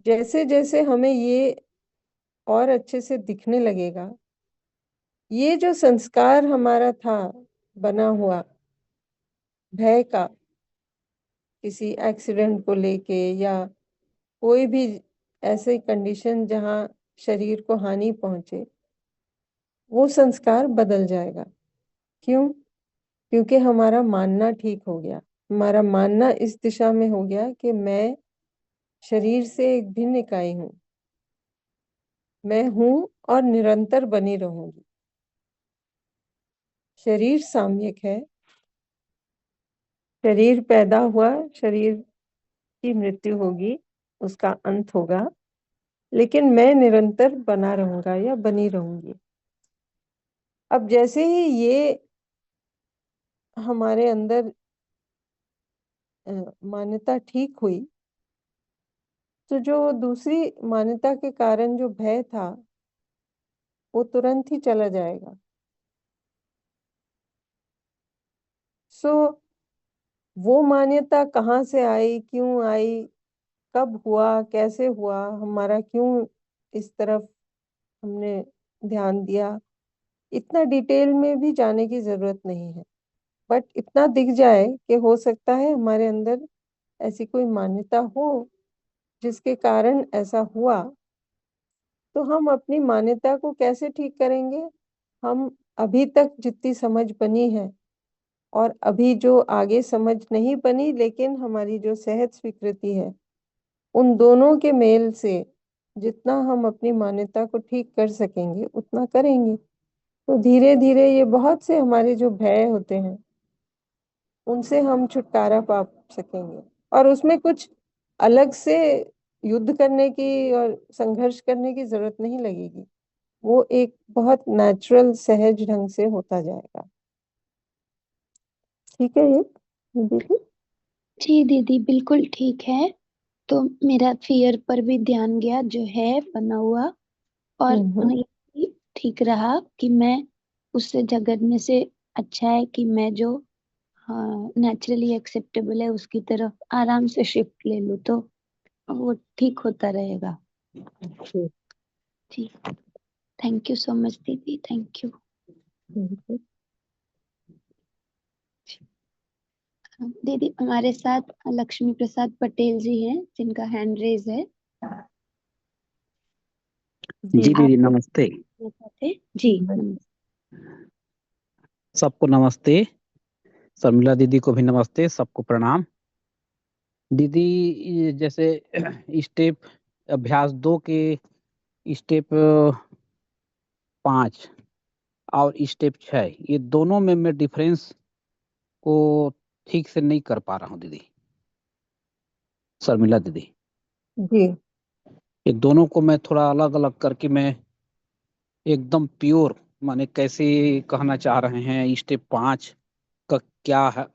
जैसे जैसे हमें ये और अच्छे से दिखने लगेगा, ये जो संस्कार हमारा था बना हुआ भय का, किसी एक्सीडेंट को लेके या कोई भी ऐसे कंडीशन जहां शरीर को हानि पहुंचे, वो संस्कार बदल जाएगा। क्यों? क्योंकि हमारा मानना ठीक हो गया। हमारा मानना इस दिशा में हो गया कि मैं शरीर से एक भिन्न इकाई हूं, मैं हूं और निरंतर बनी रहूंगी। शरीर सामयिक है, शरीर पैदा हुआ, शरीर की मृत्यु होगी, उसका अंत होगा, लेकिन मैं निरंतर बना रहूंगा या बनी रहूंगी। अब जैसे ही ये हमारे अंदर मान्यता ठीक हुई, तो जो दूसरी मान्यता के कारण जो भय था वो तुरंत ही चला जाएगा। सो वो मान्यता कहाँ से आई, क्यों आई, कब हुआ, कैसे हुआ, हमारा क्यों इस तरफ हमने ध्यान दिया, इतना डिटेल में भी जाने की जरूरत नहीं है। बट इतना दिख जाए कि हो सकता है हमारे अंदर ऐसी कोई मान्यता हो जिसके कारण ऐसा हुआ। तो हम अपनी मान्यता को कैसे ठीक करेंगे? हम अभी तक जितनी समझ बनी है और अभी जो आगे समझ नहीं बनी लेकिन हमारी जो सहज स्वीकृति है, उन दोनों के मेल से जितना हम अपनी मान्यता को ठीक कर सकेंगे उतना करेंगे। तो धीरे धीरे ये बहुत से हमारे जो भय होते हैं उनसे हम छुटकारा पा सकेंगे और उसमें कुछ अलग से युद्ध करने की और संघर्ष करने की जरूरत नहीं लगेगी। वो एक बहुत नेचुरल सहज ढंग से होता जाएगा। ठीक है ये दीदी? जी दीदी, बिल्कुल ठीक है। तो मेरा फियर पर भी ध्यान गया जो है बना हुआ, और ये भी ठीक रहा कि मैं उससे झगड़ने से अच्छा है कि मैं जो नेचुरली एक्सेप्टेबल है उसकी तरफ आराम से शिफ्ट ले लूँ, तो वो ठीक होता रहेगा। जी, थैंक यू सो मच दीदी, थैंक यू। दीदी हमारे साथ लक्ष्मी प्रसाद पटेल जी हैं जिनका हैंड रेज है। जी दीदी नमस्ते। जी नमस्ते। सबको नमस्ते। शर्मिला दीदी को भी नमस्ते, सबको प्रणाम। दीदी ये जैसे स्टेप अभ्यास 2 के स्टेप 5 और स्टेप 6 ये दोनों में मैं डिफरेंस को ठीक से नहीं कर पा रहा हूँ दीदी, शर्मिला दीदी। जी ये दोनों को मैं थोड़ा अलग अलग करके मैं एकदम प्योर माने कैसे कहना चाह रहे हैं स्टेप 5 का क्या है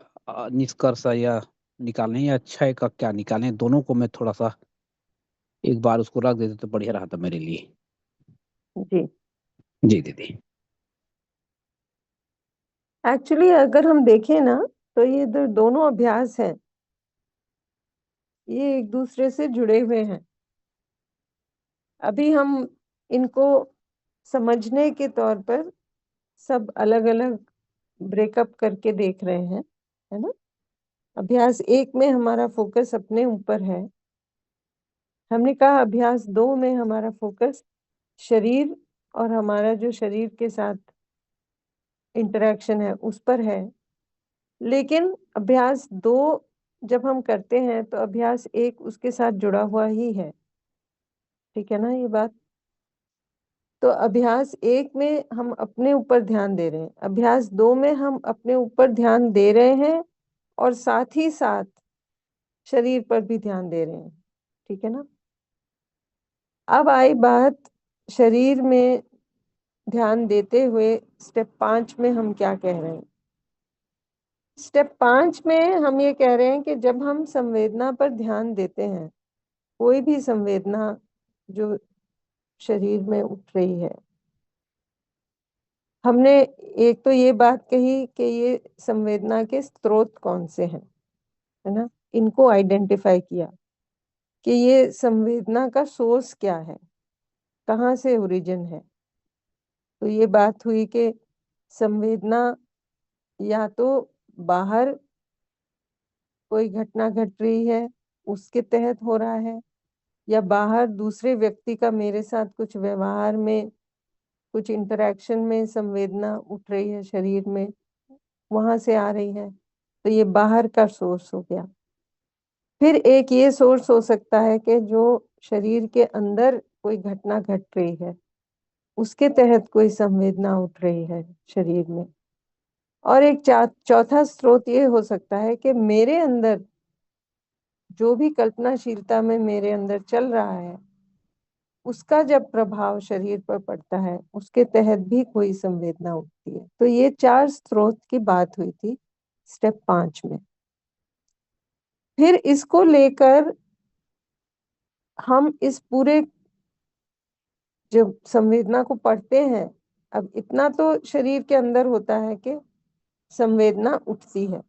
निष्कर्ष है या निकालें या 6 का क्या निकालें, दोनों को मैं थोड़ा सा एक बार उसको रख देते तो बढ़िया रहा था मेरे लिए। जी जी दीदी। एक्चुअली अगर हम देखें ना तो ये दोनों अभ्यास हैं, ये एक दूसरे से जुड़े हुए हैं। अभी हम इनको समझने के तौर पर सब अलग अलग ब्रेकअप करके देख रहे हैं, है ना। अभ्यास 1 में हमारा फोकस अपने ऊपर है, हमने कहा अभ्यास 2 में हमारा फोकस शरीर और हमारा जो शरीर के साथ इंटरेक्शन है उस पर है। लेकिन अभ्यास 2 जब हम करते हैं तो अभ्यास 1 उसके साथ जुड़ा हुआ ही है, ठीक है ना ये बात। तो अभ्यास 1 में हम अपने ऊपर ध्यान दे रहे हैं, अभ्यास 2 में हम अपने ऊपर ध्यान दे रहे हैं और साथ ही साथ शरीर पर भी ध्यान दे रहे हैं, ठीक है ना। अब आई बात शरीर में ध्यान देते हुए स्टेप 5 में हम क्या कह रहे हैं। स्टेप 5 में हम ये कह रहे हैं कि जब हम संवेदना पर ध्यान देते हैं, कोई भी संवेदना जो शरीर में उठ रही है, हमने एक तो ये बात कही कि ये संवेदना के स्रोत कौन से हैं, है ना, इनको आइडेंटिफाई किया कि ये संवेदना का सोर्स क्या है, कहाँ से ओरिजिन है। तो ये बात हुई कि संवेदना या तो बाहर कोई घटना घट रही है उसके तहत हो रहा है, या बाहर दूसरे व्यक्ति का मेरे साथ कुछ व्यवहार में कुछ इंटरेक्शन में संवेदना उठ रही है शरीर में, वहां से आ रही है। तो ये बाहर का सोर्स हो गया। फिर एक ये सोर्स हो सकता है कि जो शरीर के अंदर कोई घटना घट रही है उसके तहत कोई संवेदना उठ रही है शरीर में। और एक चौथा स्रोत ये हो सकता है कि मेरे अंदर जो भी कल्पनाशीलता में मेरे अंदर चल रहा है उसका जब प्रभाव शरीर पर पड़ता है उसके तहत भी कोई संवेदना उठती है। तो ये 4 स्रोत की बात हुई थी स्टेप 5 में। फिर इसको लेकर हम इस पूरे जब संवेदना को पढ़ते हैं, अब इतना तो शरीर के अंदर होता है कि संवेदना उठती है।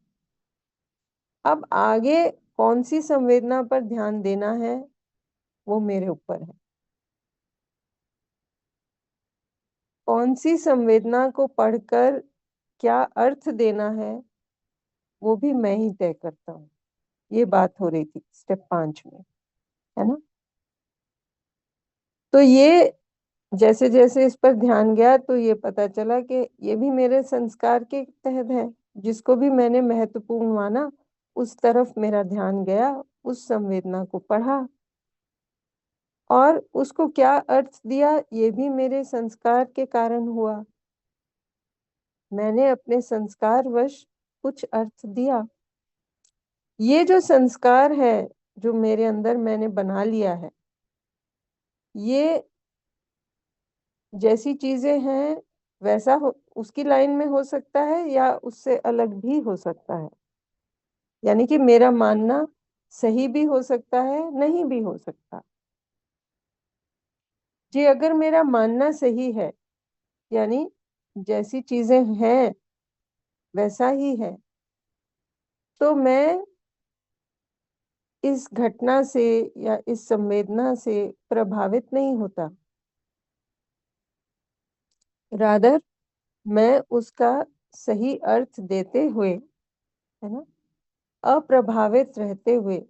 अब आगे कौन सी संवेदना पर ध्यान देना है वो मेरे ऊपर है। कौन सी संवेदना को पढ़कर क्या अर्थ देना है वो भी मैं ही तय करता हूँ। ये बात हो रही थी स्टेप 5 में, है ना। तो ये जैसे जैसे इस पर ध्यान गया तो ये पता चला कि ये भी मेरे संस्कार के तहत है। जिसको भी मैंने महत्वपूर्ण माना उस तरफ मेरा ध्यान गया, उस संवेदना को पढ़ा और उसको क्या अर्थ दिया ये भी मेरे संस्कार के कारण हुआ। मैंने अपने संस्कारवश कुछ अर्थ दिया। ये जो संस्कार है जो मेरे अंदर मैंने बना लिया है, ये जैसी चीजें हैं वैसा उसकी लाइन में हो सकता है या उससे अलग भी हो सकता है। यानी कि मेरा मानना सही भी हो सकता है, नहीं भी हो सकता। जी अगर मेरा मानना सही है यानी जैसी चीजें हैं वैसा ही है, तो मैं इस घटना से या इस संवेदना से प्रभावित नहीं होता। रादर मैं उसका सही अर्थ देते हुए, है ना, अप्रभावित रहते हुए,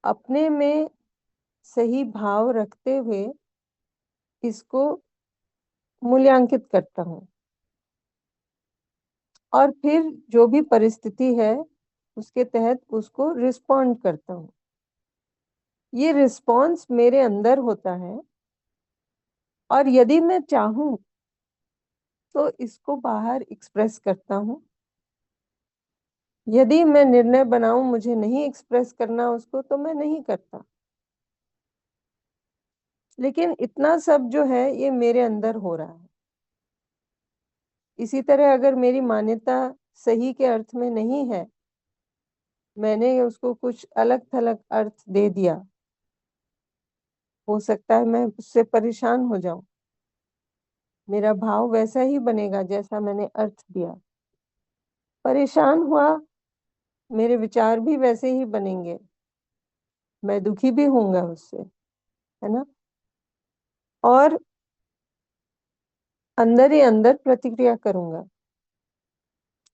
अपने में सही भाव रखते हुए इसको मूल्यांकित करता हूँ। और फिर जो भी परिस्थिति है उसके तहत उसको रिस्पॉन्ड करता हूँ। ये रिस्पॉन्स मेरे अंदर होता है और यदि मैं चाहूं तो इसको बाहर एक्सप्रेस करता हूँ। यदि मैं निर्णय बनाऊं मुझे नहीं एक्सप्रेस करना उसको तो मैं नहीं करता। लेकिन इतना सब जो है ये मेरे अंदर हो रहा है। इसी तरह अगर मेरी मान्यता सही के अर्थ में नहीं है, मैंने उसको कुछ अलग थलग अर्थ दे दिया, हो सकता है मैं उससे परेशान हो जाऊं। मेरा भाव वैसा ही बनेगा जैसा मैंने अर्थ दिया। परेशान हुआ, मेरे विचार भी वैसे ही बनेंगे, मैं दुखी भी होऊंगा उससे, है ना। और अंदर ही अंदर प्रतिक्रिया करूंगा।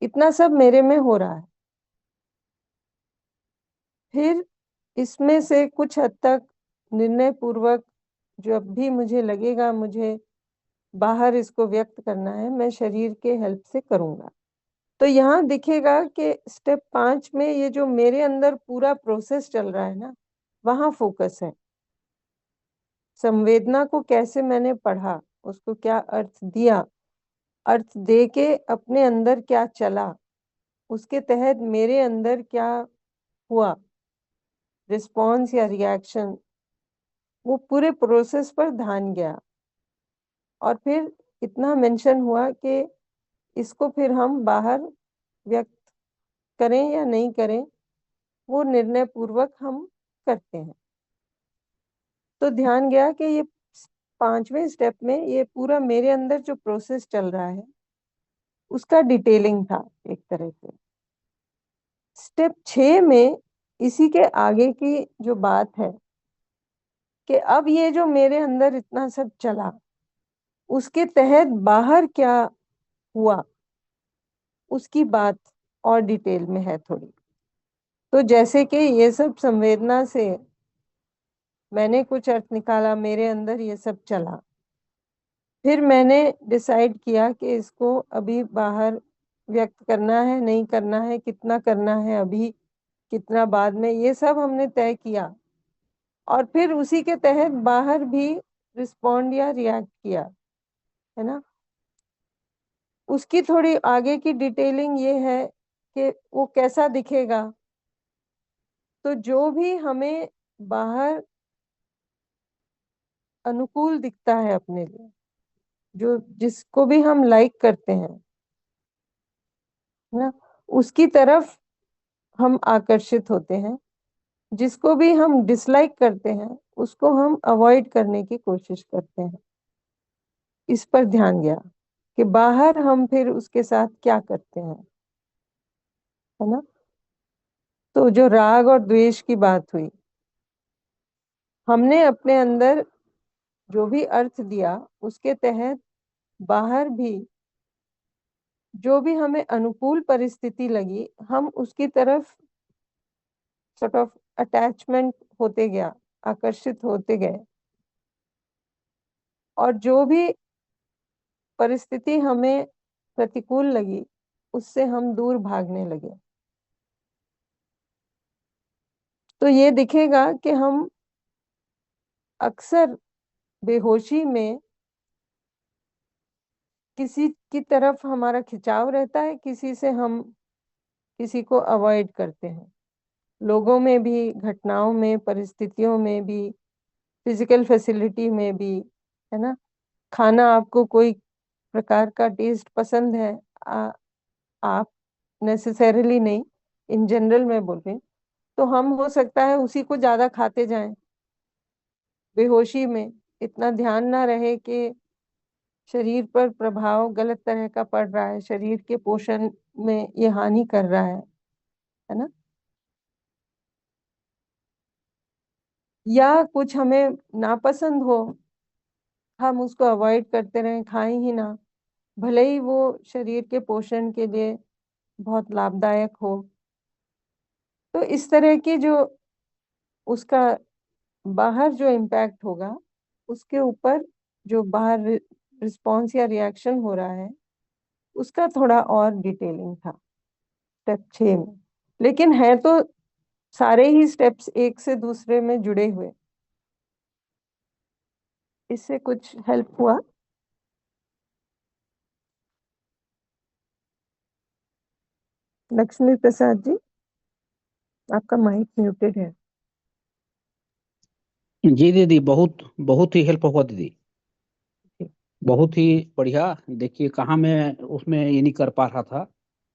इतना सब मेरे में हो रहा है। फिर इसमें से कुछ हद तक निर्णय पूर्वक जब भी मुझे लगेगा मुझे बाहर इसको व्यक्त करना है, मैं शरीर के हेल्प से करूंगा। तो यहाँ दिखेगा कि स्टेप 5 में ये जो मेरे अंदर पूरा प्रोसेस चल रहा है ना, वहां फोकस है। संवेदना को कैसे मैंने पढ़ा, उसको क्या अर्थ दिया, अर्थ दे के अपने अंदर क्या चला, उसके तहत मेरे अंदर क्या हुआ, रिस्पॉन्स या रिएक्शन, वो पूरे प्रोसेस पर ध्यान गया। और फिर इतना मेंशन हुआ कि इसको फिर हम बाहर व्यक्त करें या नहीं करें, वो निर्णय पूर्वक हम करते हैं। तो ध्यान गया कि ये 5वें स्टेप में ये पूरा मेरे अंदर जो प्रोसेस चल रहा है उसका डिटेलिंग था एक तरह से। स्टेप 6 में इसी के आगे की जो बात है कि अब ये जो मेरे अंदर इतना सब चला उसके तहत बाहर क्या हुआ उसकी बात और डिटेल में है थोड़ी। तो जैसे कि ये सब संवेदना से मैंने कुछ अर्थ निकाला, मेरे अंदर ये सब चला, फिर मैंने डिसाइड किया कि इसको अभी बाहर व्यक्त करना है नहीं करना है, कितना करना है अभी, कितना बाद में, ये सब हमने तय किया। और फिर उसी के तहत बाहर भी रिस्पॉन्ड या रिएक्ट किया, है ना। उसकी थोड़ी आगे की डिटेलिंग ये है कि वो कैसा दिखेगा। तो जो भी हमें बाहर अनुकूल दिखता है अपने लिए, जो जिसको भी हम लाइक करते हैं ना, उसकी तरफ हम आकर्षित होते हैं। जिसको भी हम डिसलाइक करते हैं उसको हम अवॉइड करने की कोशिश करते हैं। इस पर ध्यान गया कि बाहर हम फिर उसके साथ क्या करते हैं, है ना। तो जो राग और द्वेष की बात हुई, हमने अपने अंदर जो भी अर्थ दिया उसके तहत बाहर भी जो भी हमें अनुकूल परिस्थिति लगी हम उसकी तरफ सॉर्ट ऑफ अटैचमेंट होते गया, आकर्षित होते गए। और जो भी परिस्थिति हमें प्रतिकूल लगी उससे हम दूर भागने लगे। तो ये दिखेगा कि हम अक्सर बेहोशी में किसी की तरफ हमारा खिंचाव रहता है, किसी से हम किसी को अवॉइड करते हैं। लोगों में भी, घटनाओं में, परिस्थितियों में भी, फिजिकल फैसिलिटी में भी, है ना। खाना आपको कोई प्रकार का टेस्ट पसंद है, आप नेसेसरीली नहीं, इन जनरल में बोलें तो हम हो सकता है उसी को ज्यादा खाते जाएं बेहोशी में, इतना ध्यान ना रहे कि शरीर पर प्रभाव गलत तरह का पड़ रहा है, शरीर के पोषण में ये हानि कर रहा है ना। या कुछ हमें नापसंद हो, हम उसको अवॉइड करते रहें, खाएं ही ना, भले ही वो शरीर के पोषण के लिए बहुत लाभदायक हो। तो इस तरह की जो उसका बाहर जो इम्पैक्ट होगा उसके ऊपर जो बाहर रिस्पॉन्स या रिएक्शन हो रहा है उसका थोड़ा और डिटेलिंग था स्टेप 6 में, लेकिन है तो सारे ही स्टेप्स एक से दूसरे में जुड़े हुए। इससे कुछ हेल्प हुआ? लक्ष्मी प्रसाद जी, आपका माइक म्यूटेड है। जी दीदी, बहुत बहुत ही हेल्प हुआ दीदी, बहुत ही बढ़िया। देखिए कहाँ मैं उसमें ये नहीं कर पा रहा था।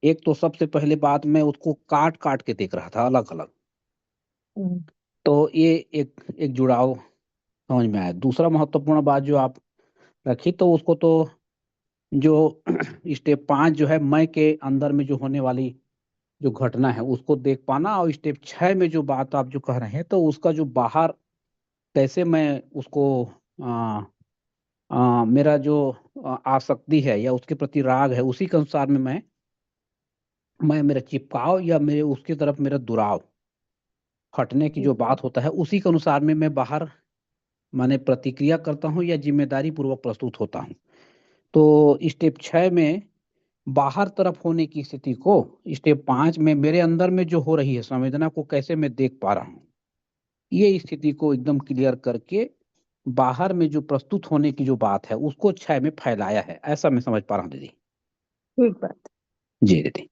एक तो सबसे पहले बात मैं उसको काट काट के देख रहा था अलग अलग, तो ये एक जुड़ाव समझ में आया। दूसरा महत्वपूर्ण बात जो आप रखी, तो उसको तो जो स्टेप 5 जो है, मैं के अंदर में जो होने वाली जो घटना है उसको देख पाना, और स्टेप 6 में जो बात आप जो कह रहे हैं, तो उसका जो बाहर कैसे मैं उसको मेरा जो आसक्ति है या उसके प्रति राग है, उसी के अनुसार में मैं मेरा चिपकाव या मेरे उसकी तरफ मेरा दुराव हटने की जो बात होता है, उसी के अनुसार में मैं बाहर माने प्रतिक्रिया करता हूँ या जिम्मेदारी पूर्वक प्रस्तुत होता हूँ। तो स्टेप 6 में बाहर तरफ होने की स्थिति को स्टेप 5 में मेरे अंदर में जो हो रही है संवेदना को कैसे मैं देख पा रहा हूँ, ये स्थिति को एकदम क्लियर करके बाहर में जो प्रस्तुत होने की जो बात है उसको 6 में फैलाया है, ऐसा मैं समझ पा रहा हूँ दीदी। ठीक बात। जी दीदी,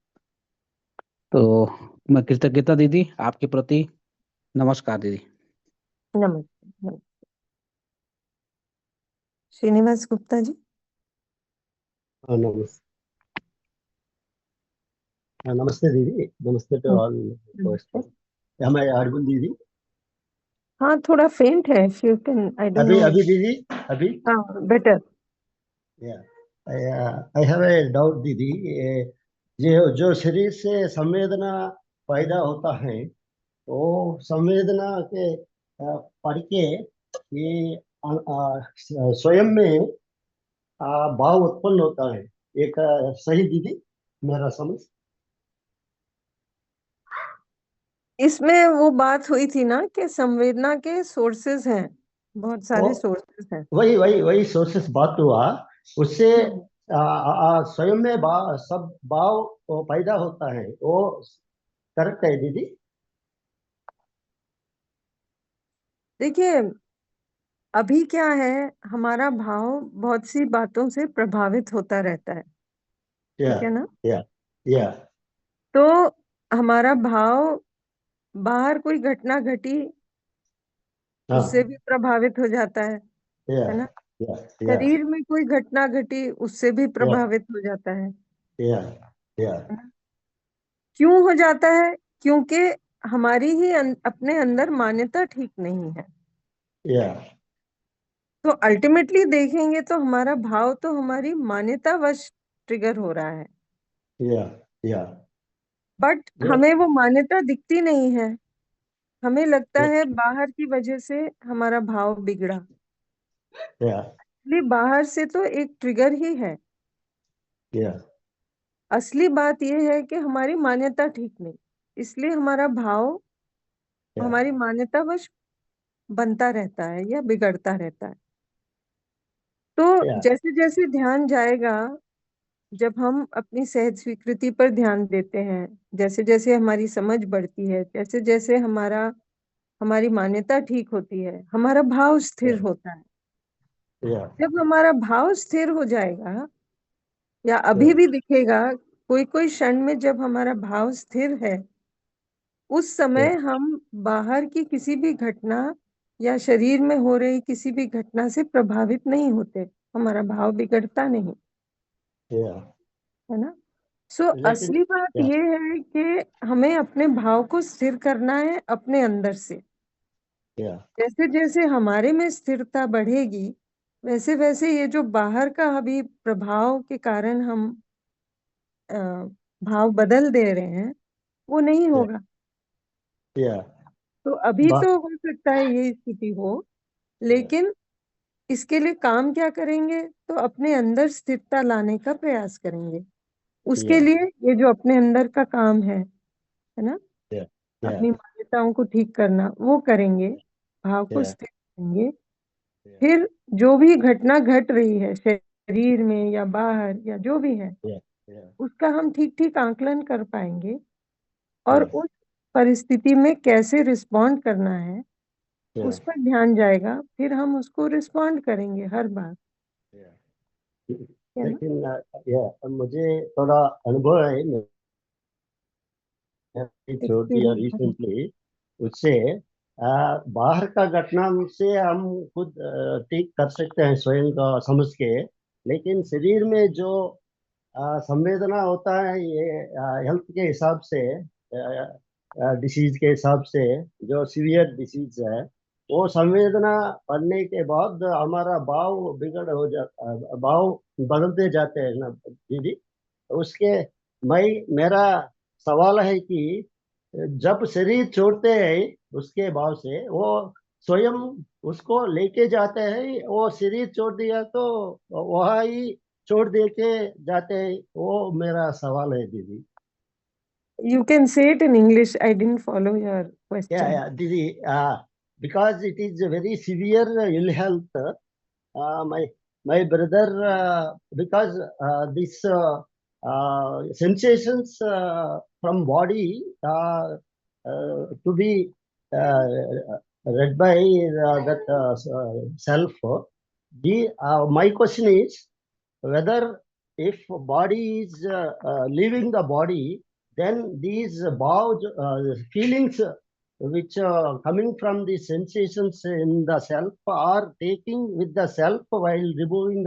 तो मैं कृतज्ञता दीदी आपके प्रति। नमस्कार दीदी। नमस्ते। श्रीनिवास गुप्ता जी। नमस्ते। नमस्ते दीदी, नमस्ते to all. Am I audible दीदी? हाँ, थोड़ा फेंट है। If you can, I don't know. अभी दीदी, अभी? हाँ, better. Yeah, I have a doubt दीदी। जो शरीर से संवेदना पैदा होता है, वो संवेदना के पढ़ के ये स्वयं में भाव उत्पन्न होता है। एक सही दीदी मेरा समझ? इसमें वो बात हुई थी ना कि संवेदना के सोर्सेस हैं, बहुत सारे सोर्सेस हैं। वही सोर्सेस बात हुआ, उससे स्वयं में सब भाव पैदा होता है, वो करेक्ट है दीदी? देखिए, अभी क्या है, हमारा भाव बहुत सी बातों से प्रभावित होता रहता है, ठीक है ना? या तो हमारा भाव, बाहर कोई घटना घटी उससे भी प्रभावित हो जाता है ना? शरीर में कोई घटना घटी उससे भी प्रभावित हो जाता है। क्यों हो जाता है? क्योंकि हमारी ही अपने अंदर मान्यता ठीक नहीं है। तो अल्टीमेटली देखेंगे तो हमारा भाव तो हमारी मान्यतावश ट्रिगर हो रहा है। बट हमें वो मान्यता दिखती नहीं है, हमें लगता है बाहर की वजह से हमारा भाव बिगड़ा। इसलिए बाहर से तो एक ट्रिगर ही है। असली बात यह है कि हमारी मान्यता ठीक नहीं, इसलिए हमारा भाव हमारी मान्यतावश बनता रहता है या बिगड़ता रहता है। तो जैसे जैसे ध्यान जाएगा, जब हम अपनी सहज स्वीकृति पर ध्यान देते हैं, जैसे जैसे हमारी समझ बढ़ती है, जैसे जैसे हमारी मान्यता ठीक होती है, हमारा भाव स्थिर होता है। जब हमारा भाव स्थिर हो जाएगा, या अभी भी दिखेगा कोई कोई क्षण में, जब हमारा भाव स्थिर है, उस समय हम बाहर की किसी भी घटना या शरीर में हो रही किसी भी घटना से प्रभावित नहीं होते, हमारा भाव बिगड़ता नहीं, है ना? सो असली बात ये है कि हमें अपने भाव को स्थिर करना है अपने अंदर से। जैसे जैसे हमारे में स्थिरता बढ़ेगी, वैसे वैसे ये जो बाहर का अभी प्रभाव के कारण हम भाव बदल दे रहे हैं, वो नहीं होगा। तो अभी तो हो सकता है ये स्थिति हो, लेकिन इसके लिए काम क्या करेंगे? तो अपने अंदर स्थिरता लाने का प्रयास करेंगे। उसके लिए ये जो अपने अंदर का काम है ना, अपनी मान्यताओं को ठीक करना, वो करेंगे, भाव को स्थिर करेंगे। फिर जो भी घटना घट रही है शरीर में या बाहर या जो भी है, उसका हम ठीक ठीक आंकलन कर पाएंगे और Yeah. उस परिस्थिति में कैसे रिस्पॉन्ड करना है उस Yeah. पर ध्यान जाएगा, फिर हम उसको रिस्पॉन्ड करेंगे हर बार, Yeah. है ना? लेकिन मुझे थोड़ा अनुभव है, मैंने छोड़ दिया एक्सपीरियंस है। रिसेंटली। उससे बाहर का घटना से हम खुद ठीक कर सकते हैं स्वयं का समझ के, लेकिन शरीर में जो संवेदना होता है, ये हेल्थ के हिसाब से, डिसीज के हिसाब से, जो सीवियर डिसीज है, वो संवेदना पड़ने के बाद हमारा भाव बिगड़ हो जाता, भाव बदलते जाते हैं ना दीदी। उसके मैं मेरा सवाल है कि जब शरीर छोड़ते हैं उसके भाव से, वो स्वयं उसको लेके जाते हैं, वो शरीर छोड़ दिया तो वहाँ ही छोड़ दे के जाते हैं, वो मेरा सवाल है दीदी। You can say it in English. I didn't follow your question. Didi, because it is a very severe ill health. My brother, because this sensations from body to be read by that self. My question is whether if body is leaving the body, then these feelings which are coming from the sensations in the self are taking with the self while leaving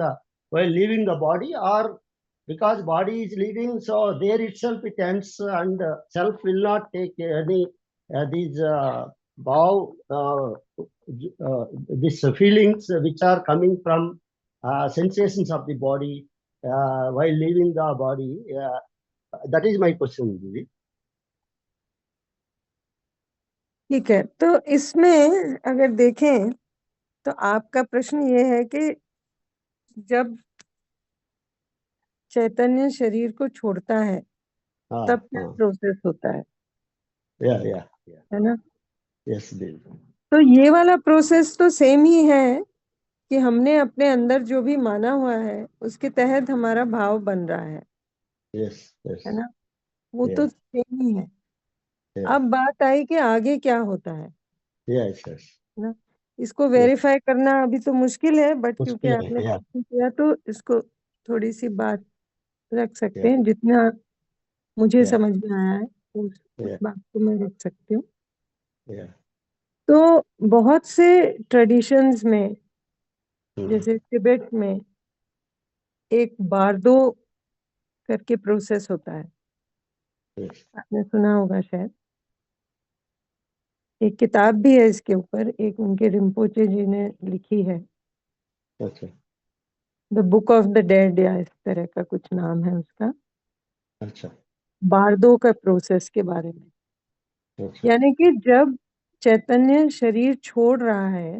the body, or because body is leaving, so there itself it ends and self will not take any these these feelings which are coming from sensations of the body while leaving the body. That is my question, Didi. ठीक है, तो इसमें अगर देखें तो आपका प्रश्न ये है कि जब चैतन्य शरीर को छोड़ता है तब क्या प्रोसेस होता है, Yeah. है ना? Yes, Didi. तो ये वाला प्रोसेस तो सेम ही है कि हमने अपने अंदर जो भी माना हुआ है उसके तहत हमारा भाव बन रहा है, Yes. है ना? वो तो Yeah. सेम ही है। Yeah. अब बात आई कि आगे क्या होता है Yes. ना? इसको वेरीफाई करना अभी तो मुश्किल है, बट क्योंकि मुश्किल है, आपने yeah. प्रश्न किया तो इसको थोड़ी सी बात रख सकते Yeah. हैं, जितना मुझे Yeah. समझ में आया है उस Yeah. बात को मैं रख सकती हूँ। Yeah. तो बहुत से ट्रेडिशंस में, Hmm. जैसे तिब्बत में एक बारदो करके प्रोसेस होता है, Yes. आपने सुना होगा शायद। एक किताब भी है इसके ऊपर, एक उनके रिम्पोचे जी ने लिखी है, अच्छा। The book of the dead या इस तरह का कुछ नाम है उसका, अच्छा। बारदो का प्रोसेस के बारे में। अच्छा। यानी कि जब चैतन्य शरीर छोड़ रहा है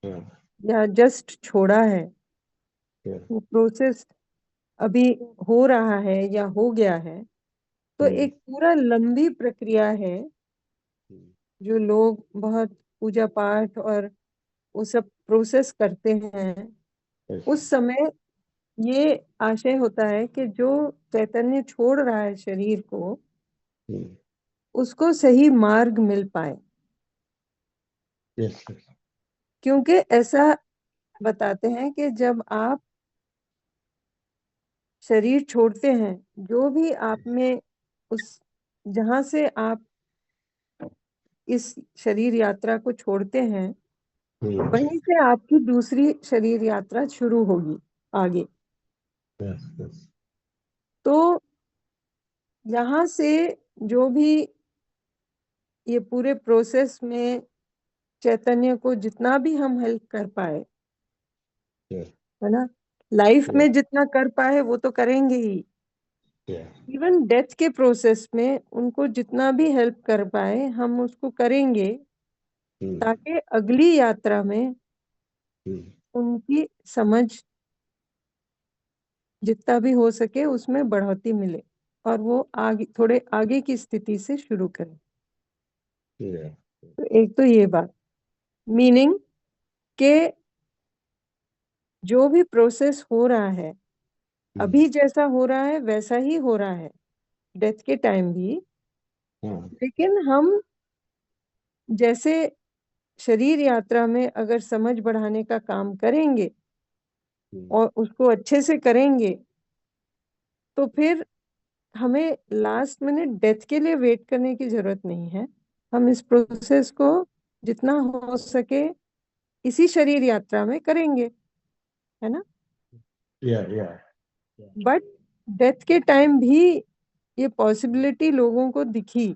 हाँ, या जस्ट छोड़ा है, हाँ, वो प्रोसेस अभी हो रहा है या हो गया है, तो एक पूरा लंबी प्रक्रिया है जो लोग बहुत पूजा पाठ और वो सब प्रोसेस करते हैं। उस समय ये आशय होता है कि जो चैतन्य छोड़ रहा है शरीर को, उसको सही मार्ग मिल पाए, yes, क्योंकि ऐसा बताते हैं कि जब आप शरीर छोड़ते हैं, जो भी आप में उस जहां से आप इस शरीर यात्रा को छोड़ते हैं, वहीं से आपकी दूसरी शरीर यात्रा शुरू होगी आगे। yes, yes, तो यहाँ से जो भी ये पूरे प्रोसेस में चैतन्य को जितना भी हम हेल्प कर पाए, yes, है ना, लाइफ Yeah. में जितना कर पाए वो तो करेंगे ही, yeah, इवन डेथ के प्रोसेस में उनको जितना भी हेल्प कर पाए हम उसको करेंगे, ताकि अगली यात्रा में उनकी समझ जितना भी हो सके उसमें बढ़ोतरी मिले और वो आगे थोड़े आगे की स्थिति से शुरू करें। yeah, तो एक तो ये बात, मीनिंग के जो भी प्रोसेस हो रहा है अभी जैसा हो रहा है वैसा ही हो रहा है डेथ के टाइम भी, लेकिन हम जैसे शरीर यात्रा में अगर समझ बढ़ाने का काम करेंगे और उसको अच्छे से करेंगे तो फिर हमें लास्ट मिनट डेथ के लिए वेट करने की जरूरत नहीं है। हम इस प्रोसेस को जितना हो सके इसी शरीर यात्रा में करेंगे, है ना। बट डेथ के टाइम भी ये पॉसिबिलिटी लोगों को दिखी,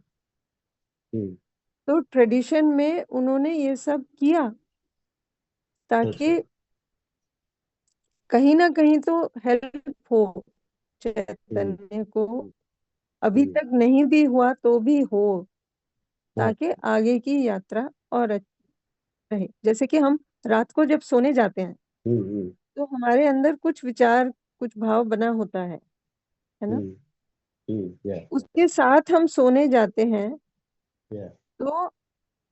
तो ट्रेडिशन में उन्होंने ये सब किया ताकि कहीं ना कहीं तो हेल्प हो चैतन्य को। अभी तक नहीं भी हुआ तो भी हो, ताकि आगे की यात्रा और अच्छी रहे। जैसे कि हम रात को जब सोने जाते हैं तो हमारे अंदर कुछ विचार, कुछ भाव बना होता है ना। उसके साथ हम सोने जाते हैं तो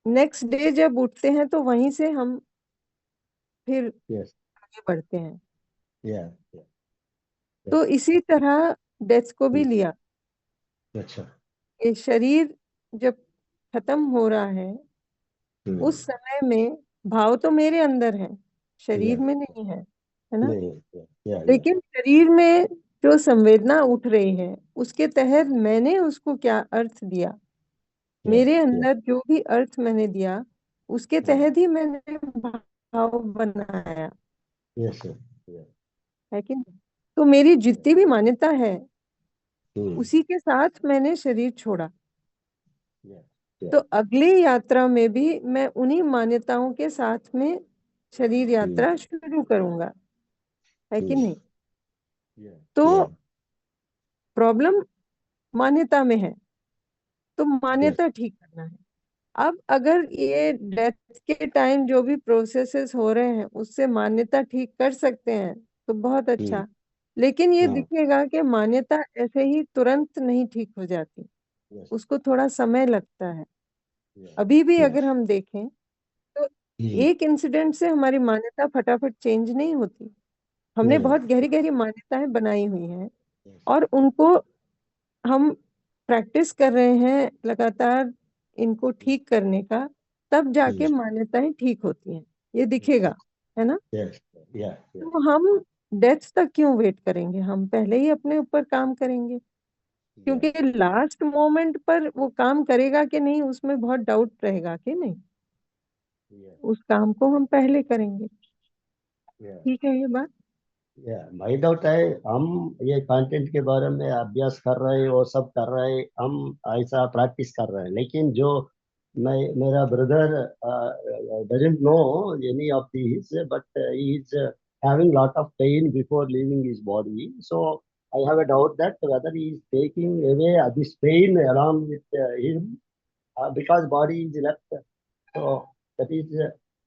नेक्स्ट डे जब उठते हैं तो वहीं से हम फिर आगे बढ़ते हैं। तो इसी तरह डेथ को भी लिया। ये शरीर जब खत्म हो रहा है उस समय में भाव तो मेरे अंदर है, शरीर में नहीं है ना। लेकिन शरीर में जो संवेदना उठ रही है उसके तहत मैंने उसको क्या अर्थ दिया, मेरे अंदर जो भी अर्थ मैंने दिया उसके तहत ही मैंने भाव बनाया, है कि नहीं। तो मेरी जितनी भी मान्यता है उसी के साथ मैंने शरीर छोड़ा। तो अगली यात्रा में भी मैं उन्हीं मान्यताओं के साथ में शरीर यात्रा शुरू करूंगा, है कि नहीं। तो प्रॉब्लम मान्यता में है, तो मान्यता ठीक करना है। अब अगर ये डेथ के टाइम जो भी प्रोसेसेस हो रहे हैं उससे मान्यता ठीक कर सकते हैं तो बहुत अच्छा। लेकिन ये दिखेगा कि मान्यता ऐसे ही तुरंत नहीं ठीक हो जाती, उसको थोड़ा समय लगता है। अभी भी अगर हम देखें तो एक इंसिडेंट से हमारी मान्यता फटाफट चेंज नहीं होती। हमने बहुत गहरी गहरी मान्यताएं बनाई हुई हैं और उनको हम प्रैक्टिस कर रहे हैं लगातार इनको ठीक करने का, तब जाके मान्यताएं ठीक होती हैं, ये दिखेगा, है ना। तो हम डेथ तक क्यों वेट करेंगे, हम पहले ही अपने ऊपर काम करेंगे, क्योंकि लास्ट मोमेंट पर वो काम करेगा कि नहीं उसमें बहुत डाउट रहेगा कि नहीं। उस काम को हम पहले करेंगे, ठीक है ये बात। भाई डाउट है, हम ये कंटेंट के बारे में अभ्यास कर रहे हैं, वो सब कर रहे हैं, हम ऐसा प्रैक्टिस कर रहे हैं, लेकिन जो मेरा brother doesn't know any of this, but he is having lot of pain before leaving his body. So I have a doubt that whether he is taking away this pain along with him, because body is left. So that is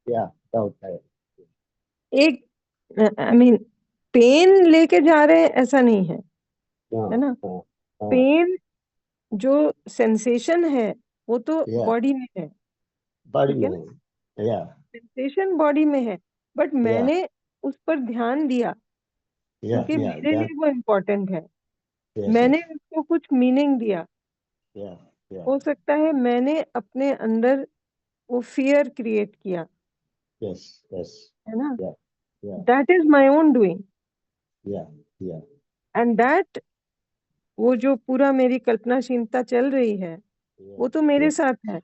doubt है। एक I mean pen लेके जा रहे हैं ऐसा नहीं है, है ना। पेन जो सेंसेशन है वो तो बॉडी में है, बॉडी ठीक है में ना, सेंसेशन बॉडी में है। बट मैंने उस पर ध्यान दिया क्योंकि मेरे लिए वो इम्पोर्टेंट है। मैंने उसको कुछ मीनिंग दिया। हो सकता है मैंने अपने अंदर वो फियर क्रिएट किया, है ना। That is my own doing and that, वो जो पूरा मेरी कल्पनाशीलता चल रही है वो तो मेरे साथ है।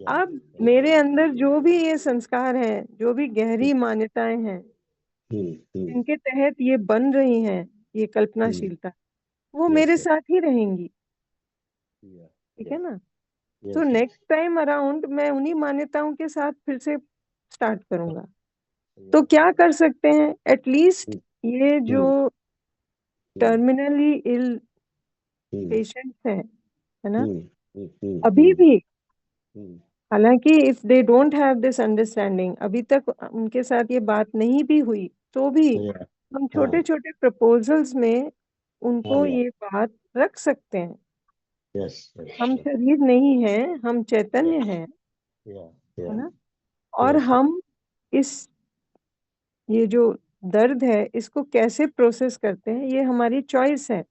अब मेरे अंदर जो भी ये संस्कार हैं, जो भी गहरी मान्यताएं हैं इनके तहत ये बन रही हैं, ये कल्पनाशीलता वो मेरे साथ ही रहेंगी, ठीक है ना। तो नेक्स्ट टाइम अराउंड मैं उन्हीं मान्यताओं के साथ फिर से स्टार्ट करूंगा। तो क्या कर सकते हैं, एटलीस्ट ये जो टर्मिनली इल पेशेंट्स हैं, है ना, अभी भी हालांकि if they don't have this understanding, अभी तक उनके साथ ये बात नहीं भी हुई तो भी हम छोटे छोटे प्रपोजल्स में उनको ये बात रख सकते हैं। हम शरीर नहीं है, हम चैतन्य हैं, है ना। और हम इस ये जो दर्द है इसको कैसे प्रोसेस करते हैं, ये हमारी चॉइस है।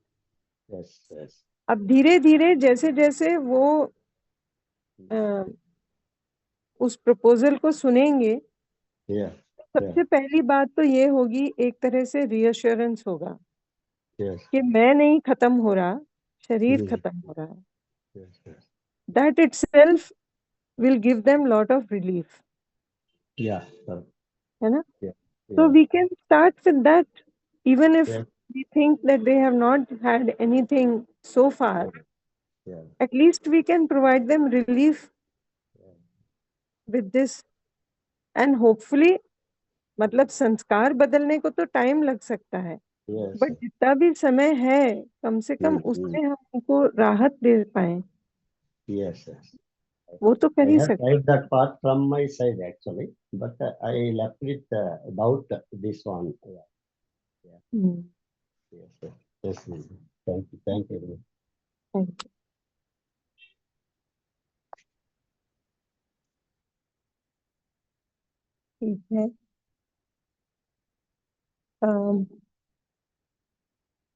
Yes, yes. अब धीरे धीरे जैसे जैसे वो उस प्रपोजल को सुनेंगे, Yeah, सबसे पहली बात तो ये होगी, एक तरह से रीअश्योरेंस होगा yes, कि मैं नहीं खत्म हो रहा, शरीर हम्म। खत्म हो रहा है। yes, yes. That itself will give them lot of relief, Yeah, sir. है ना? Yeah, So yeah, we can start with that, even if yeah, we think that they have not had anything so far. yeah. At least we can provide them relief with this, and hopefully, मतलब संस्कार बदलने को तो time लग सकता है, Yes, but sir. जितना भी समय है, कम से कम उसमें हम उनको राहत दे पाए, Yes, yes. वो तो कर I ही have सकते। tried that part from my side actually, but I left it about this one. Yeah, hmm, yes, sir. Yes, sir. Thank you. thank you. ठीक है,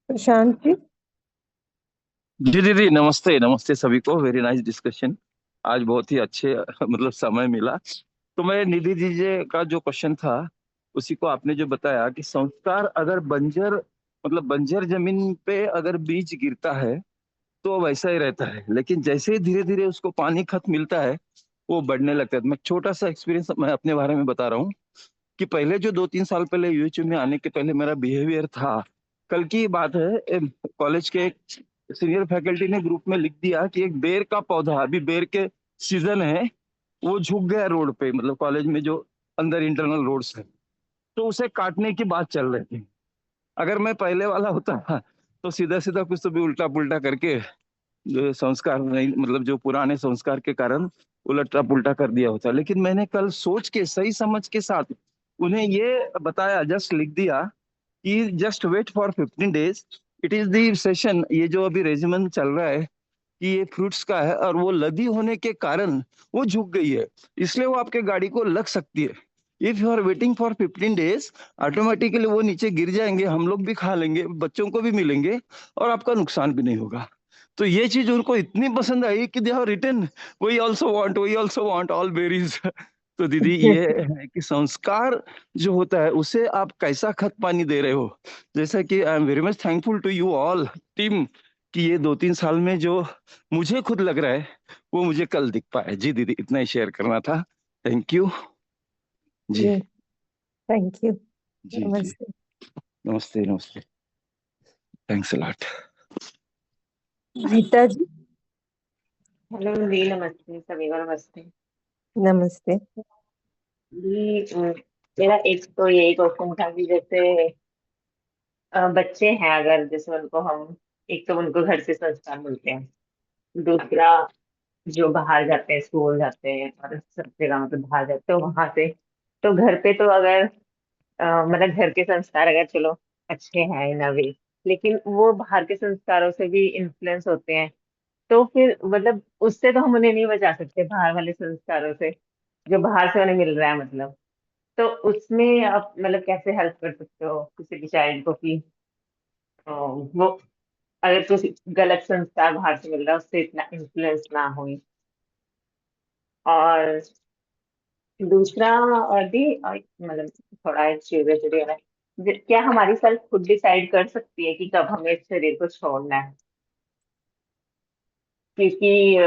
प्रशांत जी। जी दीदी, नमस्ते नमस्ते सभी को। Very nice discussion. आज बहुत ही अच्छे मतलब समय मिला। तो मैं निधि जी का जो क्वेश्चन था उसी को आपने जो बताया कि संस्कार अगर बंजर मतलब बंजर जमीन पे अगर बीज गिरता है तो वैसा ही रहता है, लेकिन जैसे ही धीरे धीरे उसको पानी खत मिलता है वो बढ़ने लगता है। मैं छोटा सा एक्सपीरियंस मैं अपने बारे में बता रहा हूँ कि पहले जो 2-3 साल पहले यूएचयू में आने के पहले मेरा बिहेवियर था, कल की बात है, कॉलेज के एक सीनियर फैकल्टी ने ग्रुप में लिख दिया कि एक बेर का पौधा, अभी बेर के सीजन है, वो झुक गया रोड पे, मतलब कॉलेज में जो अंदर इंटरनल रोड्स है, तो उसे काटने की बात चल रही थी। अगर मैं पहले वाला होता तो सीधा सीधा कुछ तो भी उल्टा पुल्टा करके जो संस्कार नहीं, मतलब जो पुराने संस्कार के कारण उलटा पुल्टा कर दिया होता। लेकिन मैंने कल सोच के सही समझ के साथ उन्हें ये बताया, जस्ट लिख दिया कि just wait for 15 days, it is the session. ये जो अभी रेजिमेंट चल रहा है कि ये फ्रूट्स का है और वो लदी होने के कारण वो झुक गई है, इसलिए वो आपके गाड़ी को लग सकती है। If you are waiting for 15 days, automatically वो नीचे गिर जाएंगे, हम लोग भी खा लेंगे, बच्चों को भी मिलेंगे और आपका नुकसान भी नहीं होगा। तो ये चीज उनको इतनी पसंद आई कि they have written we also want all berries. तो दीदी ये है कि संस्कार जो होता है उसे आप कैसा खत पानी दे रहे हो। जैसा कि I am very much thankful to you all team कि ये 2-3 साल में जो मुझे खुद लग रहा है वो मुझे कल दिख पाया। जी दीदी, इतना ही शेयर करना था। थैंक यू जी। Thank you. जी जी, नमस्ते। नमस्ते नमस्ते, thanks a lot. Rita ji. Hello जी, नमस्ते सभी को, नमस्ते नमस्ते। जी। मेरा एक तो यही क्वेश्चन था कि जैसे बच्चे हैं, अगर जैसे उनको हम, एक तो उनको घर से संस्कार मिलते हैं, दूसरा जो बाहर जाते हैं, स्कूल जाते हैं और सब जगह मतलब बाहर जाते हैं, तो वहां से, तो घर पे तो अगर मतलब घर के संस्कार अगर चलो अच्छे हैं इन अ वे, लेकिन वो बाहर के संस्कारों से भी इन्फ्लुएंस होते हैं, तो फिर मतलब उससे तो हम उन्हें नहीं बचा सकते, बाहर वाले संस्कारों से जो बाहर से उन्हें मिल रहा है मतलब। तो उसमें आप मतलब कैसे हेल्प कर सकते हो किसी भी चाइल्ड को कि वो अगर कुछ गलत संस्कार बाहर से मिल रहा है उससे इतना इन्फ्लुएंस ना हो। और दूसरा और भी मतलब थोड़ा एक चीजें जुड़ी है, क्या हमारी सेल्फ खुद डिसाइड कर सकती है कि कब हमें इस शरीर को छोड़ना है? क्योंकि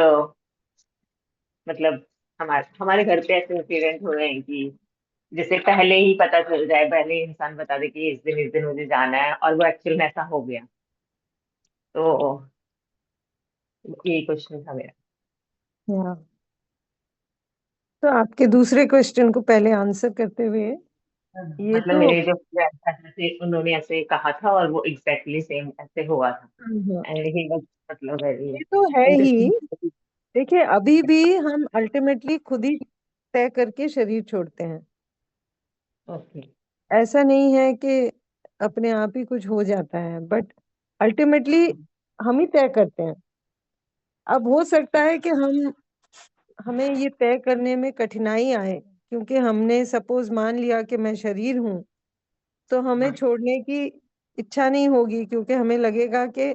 मतलब हमारे हमारे घर पे ऐसे इंसिडेंट हुए हैं कि जैसे पहले ही पता चल जाए, पहले ही इंसान बता दे कि इस दिन मुझे जाना है, और वो एक्चुअल में ऐसा हो गया। तो यही क्वेश्चन था मेरा। हाँ, तो आपके दूसरे क्वेश्चन को पहले आंसर करते हुए, ये मतलब तो मेरे जो ऐसे उन्होंने ऐसे कहा था और वो एग्जैक्टली सेम ऐसे हुआ था, हाँ, एंड ही वाज मतलब वेरी ये तो है ही। इंटरेस्टिंग। देखिए, अभी भी हम अल्टीमेटली खुद ही तय करके शरीर छोड़ते हैं। ओके। ऐसा नहीं है कि अपने आप ही कुछ हो जाता है, बट अल्टीमेटली हम ही तय करते हैं। अब हो सकता है कि हमें ये तय करने में कठिनाई आए, क्योंकि हमने सपोज मान लिया कि मैं शरीर हूँ, तो हमें छोड़ने की इच्छा नहीं होगी, क्योंकि हमें लगेगा कि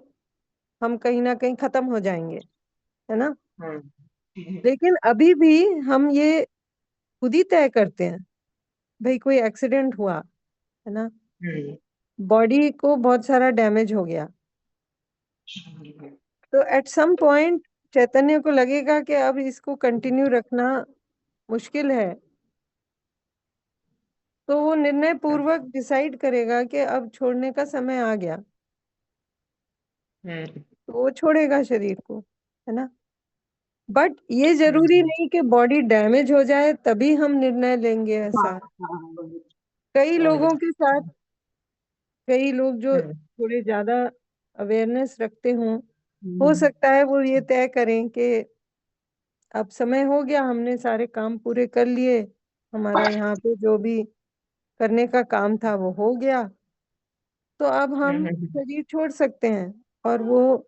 हम कहीं ना कहीं खत्म हो जाएंगे, है ना। लेकिन अभी भी हम ये खुद ही तय करते हैं, भाई कोई एक्सीडेंट हुआ, है ना, बॉडी को बहुत सारा डैमेज हो गया, तो एट सम पॉइंट चैतन्य को लगेगा कि अब इसको कंटिन्यू रखना मुश्किल है, तो वो निर्णय पूर्वक डिसाइड करेगा कि अब छोड़ने का समय आ गया, तो वो छोड़ेगा शरीर को, है ना। बट ये जरूरी नहीं कि बॉडी डैमेज हो जाए तभी हम निर्णय लेंगे, ऐसा कई लोगों के साथ, कई लोग जो थोड़े ज्यादा अवेयरनेस रखते हों, हो सकता है वो ये तय करें कि अब समय हो गया, हमने सारे काम पूरे कर लिए, हमारा यहाँ पे जो भी करने का काम था वो हो गया, तो अब हम शरीर छोड़ सकते हैं, और वो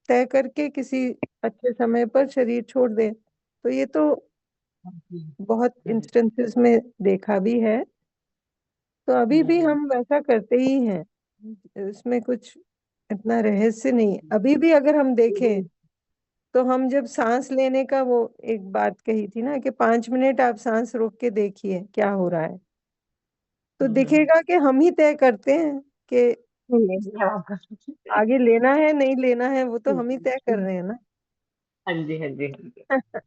तय करके किसी अच्छे समय पर शरीर छोड़ दे। तो ये तो बहुत इंस्टेंसेस में देखा भी है, तो अभी भी हम वैसा करते ही हैं, इसमें कुछ इतना रहस्य नहीं। अभी भी अगर हम देखें तो हम जब सांस लेने का वो एक बात कही थी ना कि 5 मिनट आप सांस रोक के देखिए क्या हो रहा है, तो दिखेगा कि हम ही तय करते हैं कि आगे लेना है नहीं लेना है, वो तो हम ही तय कर रहे हैं ना। हाँ जी, हाँ जी, हाँ जी।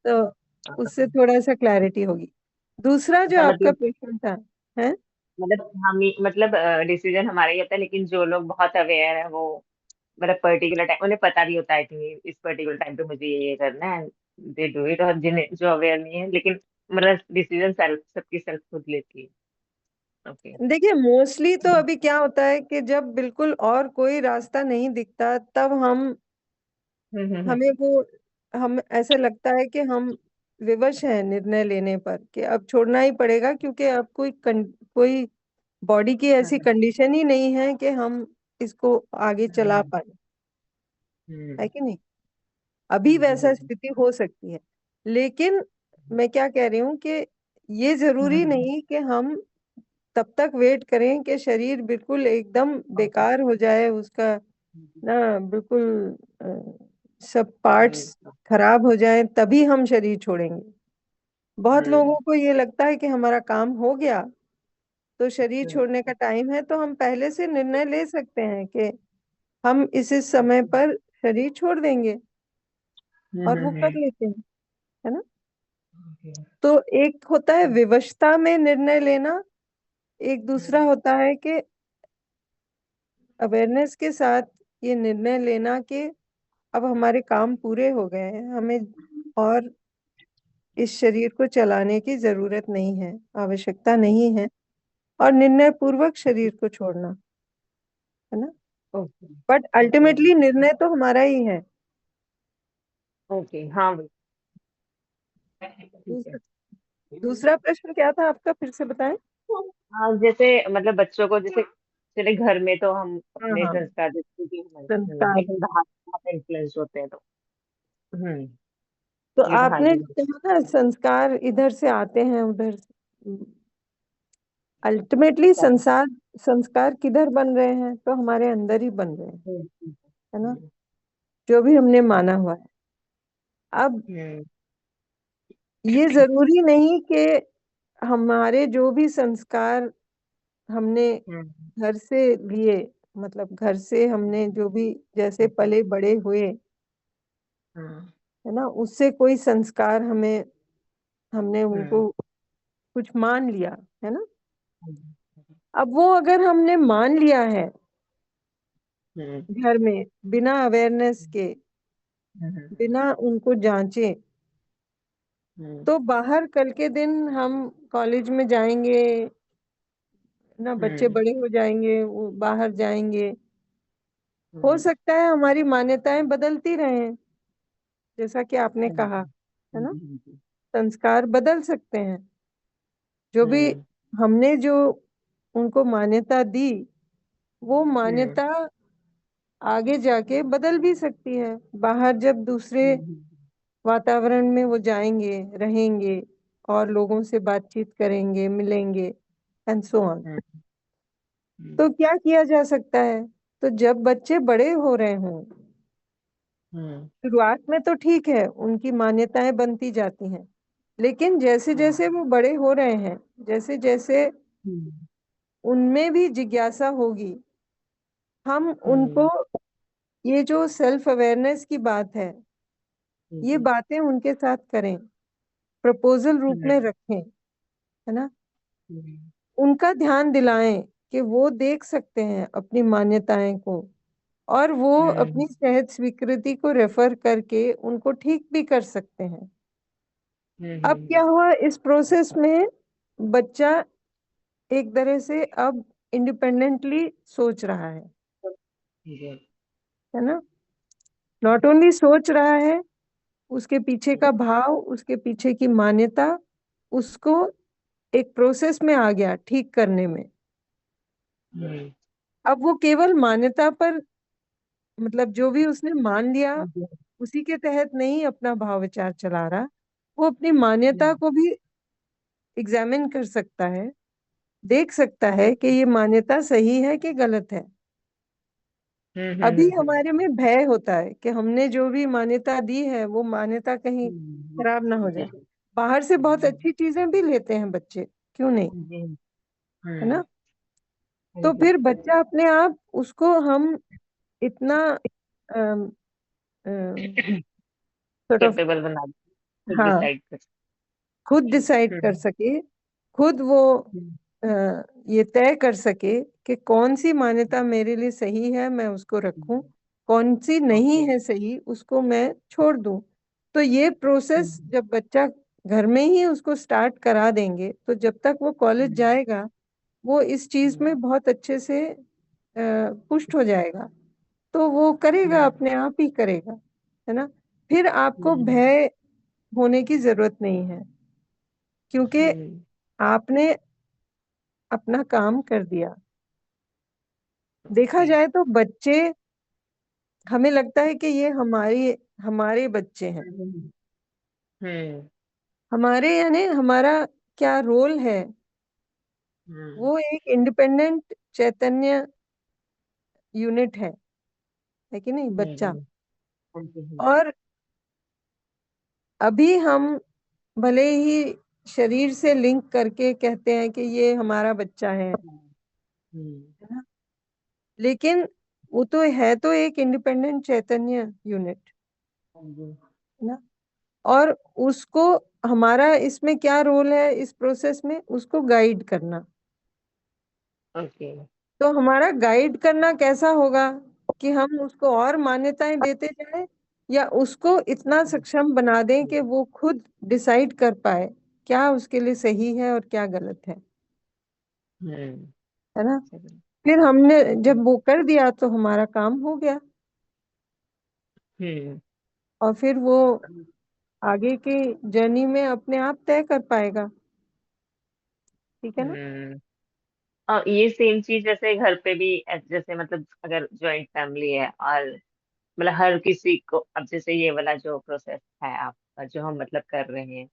तो उससे थोड़ा सा क्लैरिटी होगी। दूसरा जो अच्छा, आपका मतलब क्वेश्चन था, है हम ही मतलब डिसीजन हमारा ही होता है, लेकिन जो लोग बहुत अवेयर है वो मतलब पर्टिकुलर टाइम उन्हें पता भी होता है कि इस पर्टिकुलर टाइम पे मुझे ये करना है, दे डू इट। और जिन्हें जो अवेयर नहीं है, लेकिन मतलब डिसीजन सेल्फ सबकी सेल्फ खुद लेती है। ओके। देखिए मोस्टली तो अभी क्या होता है कि जब बिल्कुल और कोई रास्ता नहीं दिखता, तब हमें वो हम ऐसा लगता है कि हम विवश हैं निर्णय लेने पर कि अब छोड़ना ही पड़ेगा, क्योंकि अब कोई बॉडी की ऐसी कंडीशन ही नहीं है कि हम इसको आगे चला पाए, है कि नहीं। अभी वैसा स्थिति हो सकती है, लेकिन मैं क्या कह रही हूँ कि ये जरूरी नहीं कि हम तब तक वेट करें कि शरीर बिल्कुल एकदम बेकार हो जाए, उसका ना बिल्कुल सब पार्ट्स खराब हो जाए तभी हम शरीर छोड़ेंगे। बहुत लोगों को ये लगता है कि हमारा काम हो गया तो शरीर छोड़ने का टाइम है, तो हम पहले से निर्णय ले सकते हैं कि हम इस समय पर शरीर छोड़ देंगे, और वो कर लेते हैं, है ना। तो एक होता है विवशता में निर्णय लेना, एक दूसरा होता है कि अवेयरनेस के साथ ये निर्णय लेना कि अब हमारे काम पूरे हो गए हैं, हमें और इस शरीर को चलाने की जरूरत नहीं है, आवश्यकता नहीं है, और निर्णय पूर्वक शरीर को छोड़ना, है ना। ओके। बट अल्टीमेटली निर्णय तो हमारा ही है। ओके, हाँ भाई, ठीक है। दूसरा दूसरा प्रश्न क्या था आपका, फिर से बताएं। हाँ, जैसे मतलब बच्चों को जैसे चले घर में तो हम हाँ अपने हाँ, संस्कार देते हैं कि संस्कार। लेकिन बाहर बहुत इन्फ्लुएंस होते हैं, तो तो ये बाहर आपने भी। जो कहा ना संस्कार इधर से आते हैं उधर से, अल्टीमेटली संसार संस्कार किधर बन रहे हैं, तो हमारे अंदर ही बन रहे हैं, है ना, जो भी हमने माना हुआ है। अब ये जरूरी नहीं कि हमारे जो भी संस्कार हमने घर से लिए, मतलब घर से हमने जो भी जैसे पले बड़े हुए, है ना, उससे कोई संस्कार हमने उनको कुछ मान लिया, है ना। अब वो अगर हमने मान लिया है घर में बिना अवेयरनेस के, बिना उनको जांचे, तो बाहर कल के दिन हम कॉलेज में जाएंगे ना, बच्चे बड़े हो जाएंगे, वो बाहर जाएंगे, हो सकता है हमारी मान्यताएं बदलती रहें, जैसा कि आपने कहा, है ना, संस्कार बदल सकते हैं। जो भी हमने जो उनको मान्यता दी, वो मान्यता आगे जाके बदल भी सकती है, बाहर जब दूसरे वातावरण में वो जाएंगे, रहेंगे, और लोगों से बातचीत करेंगे, मिलेंगे, एंड सो ऑन। तो क्या किया जा सकता है? तो जब बच्चे बड़े हो रहे हों, शुरुआत में तो ठीक है, उनकी मान्यताएं बनती जाती हैं, लेकिन जैसे जैसे वो बड़े हो रहे हैं, जैसे जैसे उनमें भी जिज्ञासा होगी, हम उनको ये जो सेल्फ अवेयरनेस की बात है, ये बातें उनके साथ करें, प्रपोजल रूप में रखें, है ना? उनका ध्यान दिलाएं कि वो देख सकते हैं अपनी मान्यताएं को, और वो अपनी सहज स्वीकृति को रेफर करके उनको ठीक भी कर सकते हैं। अब क्या हुआ इस प्रोसेस में, बच्चा एक तरह से अब इंडिपेंडेंटली सोच रहा है ना? नॉट ओनली सोच रहा है, उसके पीछे का भाव, उसके पीछे की मान्यता उसको एक प्रोसेस में आ गया ठीक करने में। अब वो केवल मान्यता पर, मतलब जो भी उसने मान लिया उसी के तहत नहीं अपना भाव विचार चला रहा, वो अपनी मान्यता को भी एग्जामिन कर सकता है, देख सकता है कि ये मान्यता सही है कि गलत है। अभी हमारे में भय होता है कि हमने जो भी मान्यता दी है वो मान्यता कहीं खराब ना हो जाए। बाहर से बहुत अच्छी चीजें भी लेते हैं बच्चे, क्यों नहीं, है ना? तो फिर बच्चा अपने आप, उसको हम इतना sort of, कैपेबल बना खुद हाँ, डिसाइड कर खुद डिसाइड कर सके, खुद वो ये तय कर सके कि कौन सी मान्यता मेरे लिए सही है, मैं उसको रखूं, कौन सी नहीं है सही, उसको मैं छोड़ दूं। तो ये प्रोसेस जब बच्चा घर में ही उसको स्टार्ट करा देंगे, तो जब तक वो कॉलेज जाएगा वो इस चीज में बहुत अच्छे से पुष्ट हो जाएगा, तो वो करेगा, अपने आप ही करेगा, है ना? फिर आपको भय होने की जरूरत नहीं है, क्योंकि आपने अपना काम कर दिया। देखा जाए तो बच्चे, हमें लगता है कि ये हमारे बच्चे हैं, हमारे यानी हमारा क्या रोल है, वो एक इंडिपेंडेंट चैतन्य यूनिट है कि नहीं बच्चा? और अभी हम भले ही शरीर से लिंक करके कहते हैं कि ये हमारा बच्चा है ना? लेकिन वो तो एक इंडिपेंडेंट चैतन्य यूनिट, है ना? और उसको, हमारा इसमें क्या रोल है इस प्रोसेस में, उसको गाइड करना। ओके तो हमारा गाइड करना कैसा होगा कि हम उसको और मान्यताएं देते जाएं, या उसको इतना सक्षम बना दें कि वो खुद डिसाइड कर पाए क्या उसके लिए सही है और क्या गलत है ना? फिर हमने जब वो कर दिया तो हमारा काम हो गया, और फिर वो आगे की जर्नी में अपने आप तय कर पाएगा, ठीक है ना? और ये सेम चीज जैसे घर पे भी जैसे मतलब अगर जॉइंट फैमिली है और मतलब हर किसी को अब जैसे ये वाला जो प्रोसेस है आपका जो हम मतलब कर रहे हैं,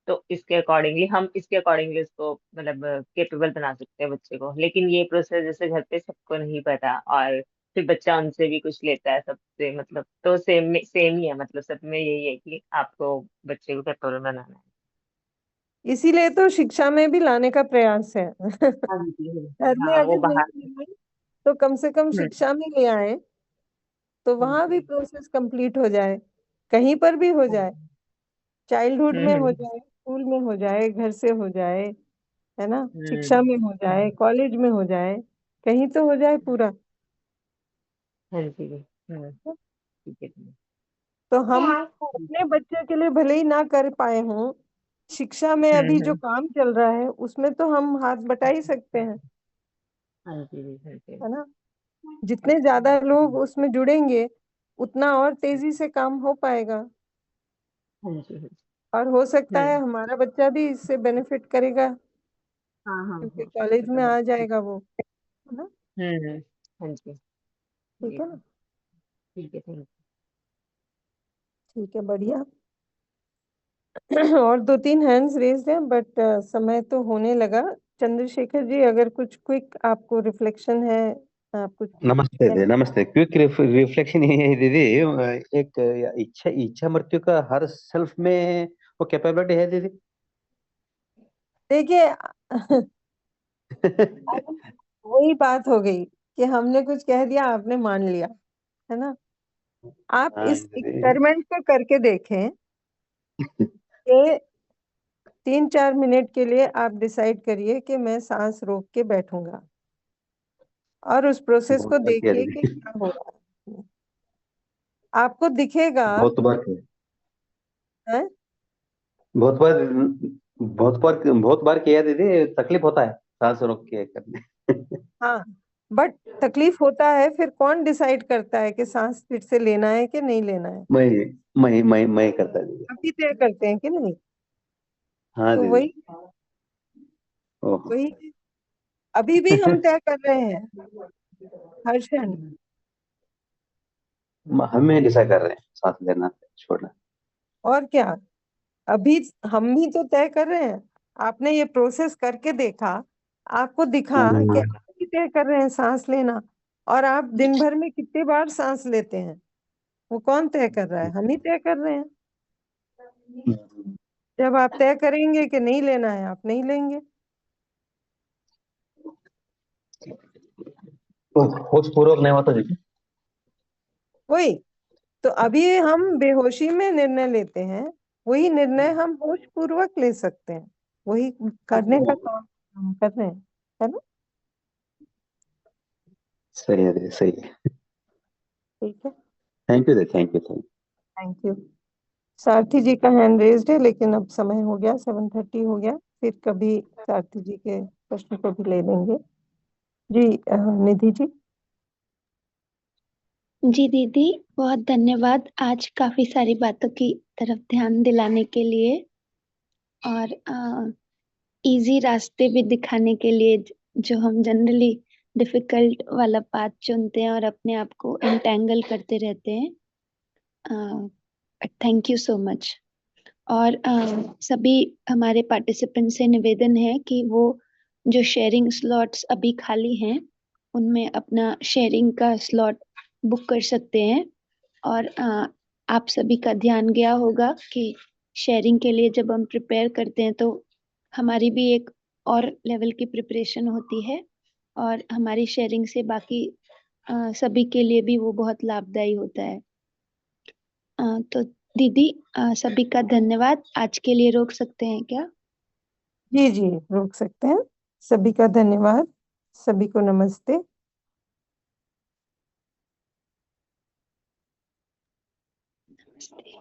तो इसके अकॉर्डिंगली उसको मतलब केपेबल बना सकते हैं बच्चे को। लेकिन ये प्रोसेस जैसे घर पे सबको नहीं पता और फिर बच्चा उनसे भी कुछ लेता है सबसे, मतलब तो सेम ही है, मतलब सब में यही है कि आपको बच्चे को केपेबल बनाना है। इसीलिए तो शिक्षा में भी लाने का प्रयास है। हाँ जी घर में हाँ वो अगर नहीं बाहर ले आए, तो कम से कम हम्म शिक्षा में ले आए, तो वहां भी प्रोसेस कंप्लीट हो जाए, कहीं पर भी हो जाए, चाइल्डहुड में हो हम्म जाए, स्कूल में हो जाए, घर से हो जाए, है ना? शिक्षा हम्म में हो जाए, कॉलेज में हो जाए, कहीं तो हो जाए पूरा। हाँ जी ठीक है तो हम अपने बच्चे के लिए भले ही ना कर पाए हों, शिक्षा में अभी जो हम्म काम चल रहा है उसमें तो हम हाथ बटा ही सकते हैं, हाँ जी है ना? जितने ज्यादा लोग उसमें जुड़ेंगे उतना और तेजी से काम हो पाएगा, हाँ जी और हो सकता है हम्म हमारा बच्चा भी इससे बेनिफिट करेगा, क्योंकि कॉलेज में आ जाएगा वो, है ना? हाँ जी ठीक है ना? ठीक है थैंक ठीक है, बढ़िया। और 2-3 हैंड्स रेज्ड हैं, बट समय तो होने लगा। चंद्रशेखर जी, अगर कुछ क्विक आपको रिफ्लेक्शन है, आप कुछ नमस्ते दीदी, नमस्ते। क्विक रिफ्लेक्शन ये है दीदी, एक इच्छा इच्छा मृत्यु का हर सेल्फ में वो कैपेबिलिटी है दीदी। देखिए वही बात हो गई कि हमने कुछ कह दिया, आपने मान लिया, है ना। आप हाँ इस दीदी। एक्सपेरिमेंट को करके देखें कि 3-4 मिनट के लिए आप डिसाइड करिए कि मैं सांस रोक के बैठूंगा, और उस प्रोसेस को बहुत बार किया देखिए कि दीदी, क्या हो रहा है। आपको दिखेगा बहुत बार किया, है? बहुत बार बहुत बार किया दीदी। तकलीफ होता है सांस रोक के करने। हाँ, बट तकलीफ होता है, फिर कौन डिसाइड करता है कि सांस फिर से लेना है कि नहीं लेना है? मैं करता दीदी। अभी तय करते हैं कि नहीं? हाँ तो दीदी। वही ओह, वही अभी भी हम तय कर रहे हैं हर क्षण। हमें डिसाइड कर रहे हैं सांस लेना छोड़ना। और क्या, अभी हम ही तो तय कर रहे हैं। आपने ये प्रोसेस करके देखा, आपको दिखा कि आप ही तय कर रहे हैं सांस लेना। और आप दिन भर में कितनी बार सांस लेते हैं, वो कौन तय कर रहा है? हम ही तय कर रहे हैं। जब आप तय करेंगे कि नहीं लेना है, आप नहीं लेंगे। होश पूर्वक नहीं होता दीदी। वही तो, अभी हम बेहोशी में निर्णय लेते हैं, वही निर्णय हम होश पूर्वक ले सकते हैं। वही करने का काम हम कर रहे हैं, है ना। सही है दीदी, सही है। ठीक है, थैंक यू दीदी, thank you, thank thank you. सारथी जी का हैंड रेज्ड है, लेकिन अब समय हो गया, 7:30 हो गया। फिर कभी सारथी जी के प्रश्न को भी ले लेंगे। जी निधि जी। जी दीदी, बहुत धन्यवाद आज काफी सारी बातों की तरफ ध्यान दिलाने के लिए, और इजी रास्ते भी दिखाने के लिए, जो हम जनरली डिफिकल्ट वाला पाथ चुनते हैं और अपने आप को एंटेंगल करते रहते हैं। Thank you so much. और सभी हमारे पार्टिसिपेंट से निवेदन है कि वो जो शेयरिंग स्लॉट्स अभी खाली हैं, उनमें अपना शेयरिंग का स्लॉट बुक कर सकते हैं। और आप सभी का ध्यान गया होगा कि शेयरिंग के लिए जब हम प्रिपेयर करते हैं तो हमारी भी एक और लेवल की प्रिपरेशन होती है, और हमारी शेयरिंग से बाकी सभी के लिए भी वो बहुत लाभदायी होता है। तो दीदी, सभी का धन्यवाद। आज के लिए रोक सकते हैं क्या? जी जी, रोक सकते हैं। सभी का धन्यवाद, सभी को नमस्ते। नमस्ते।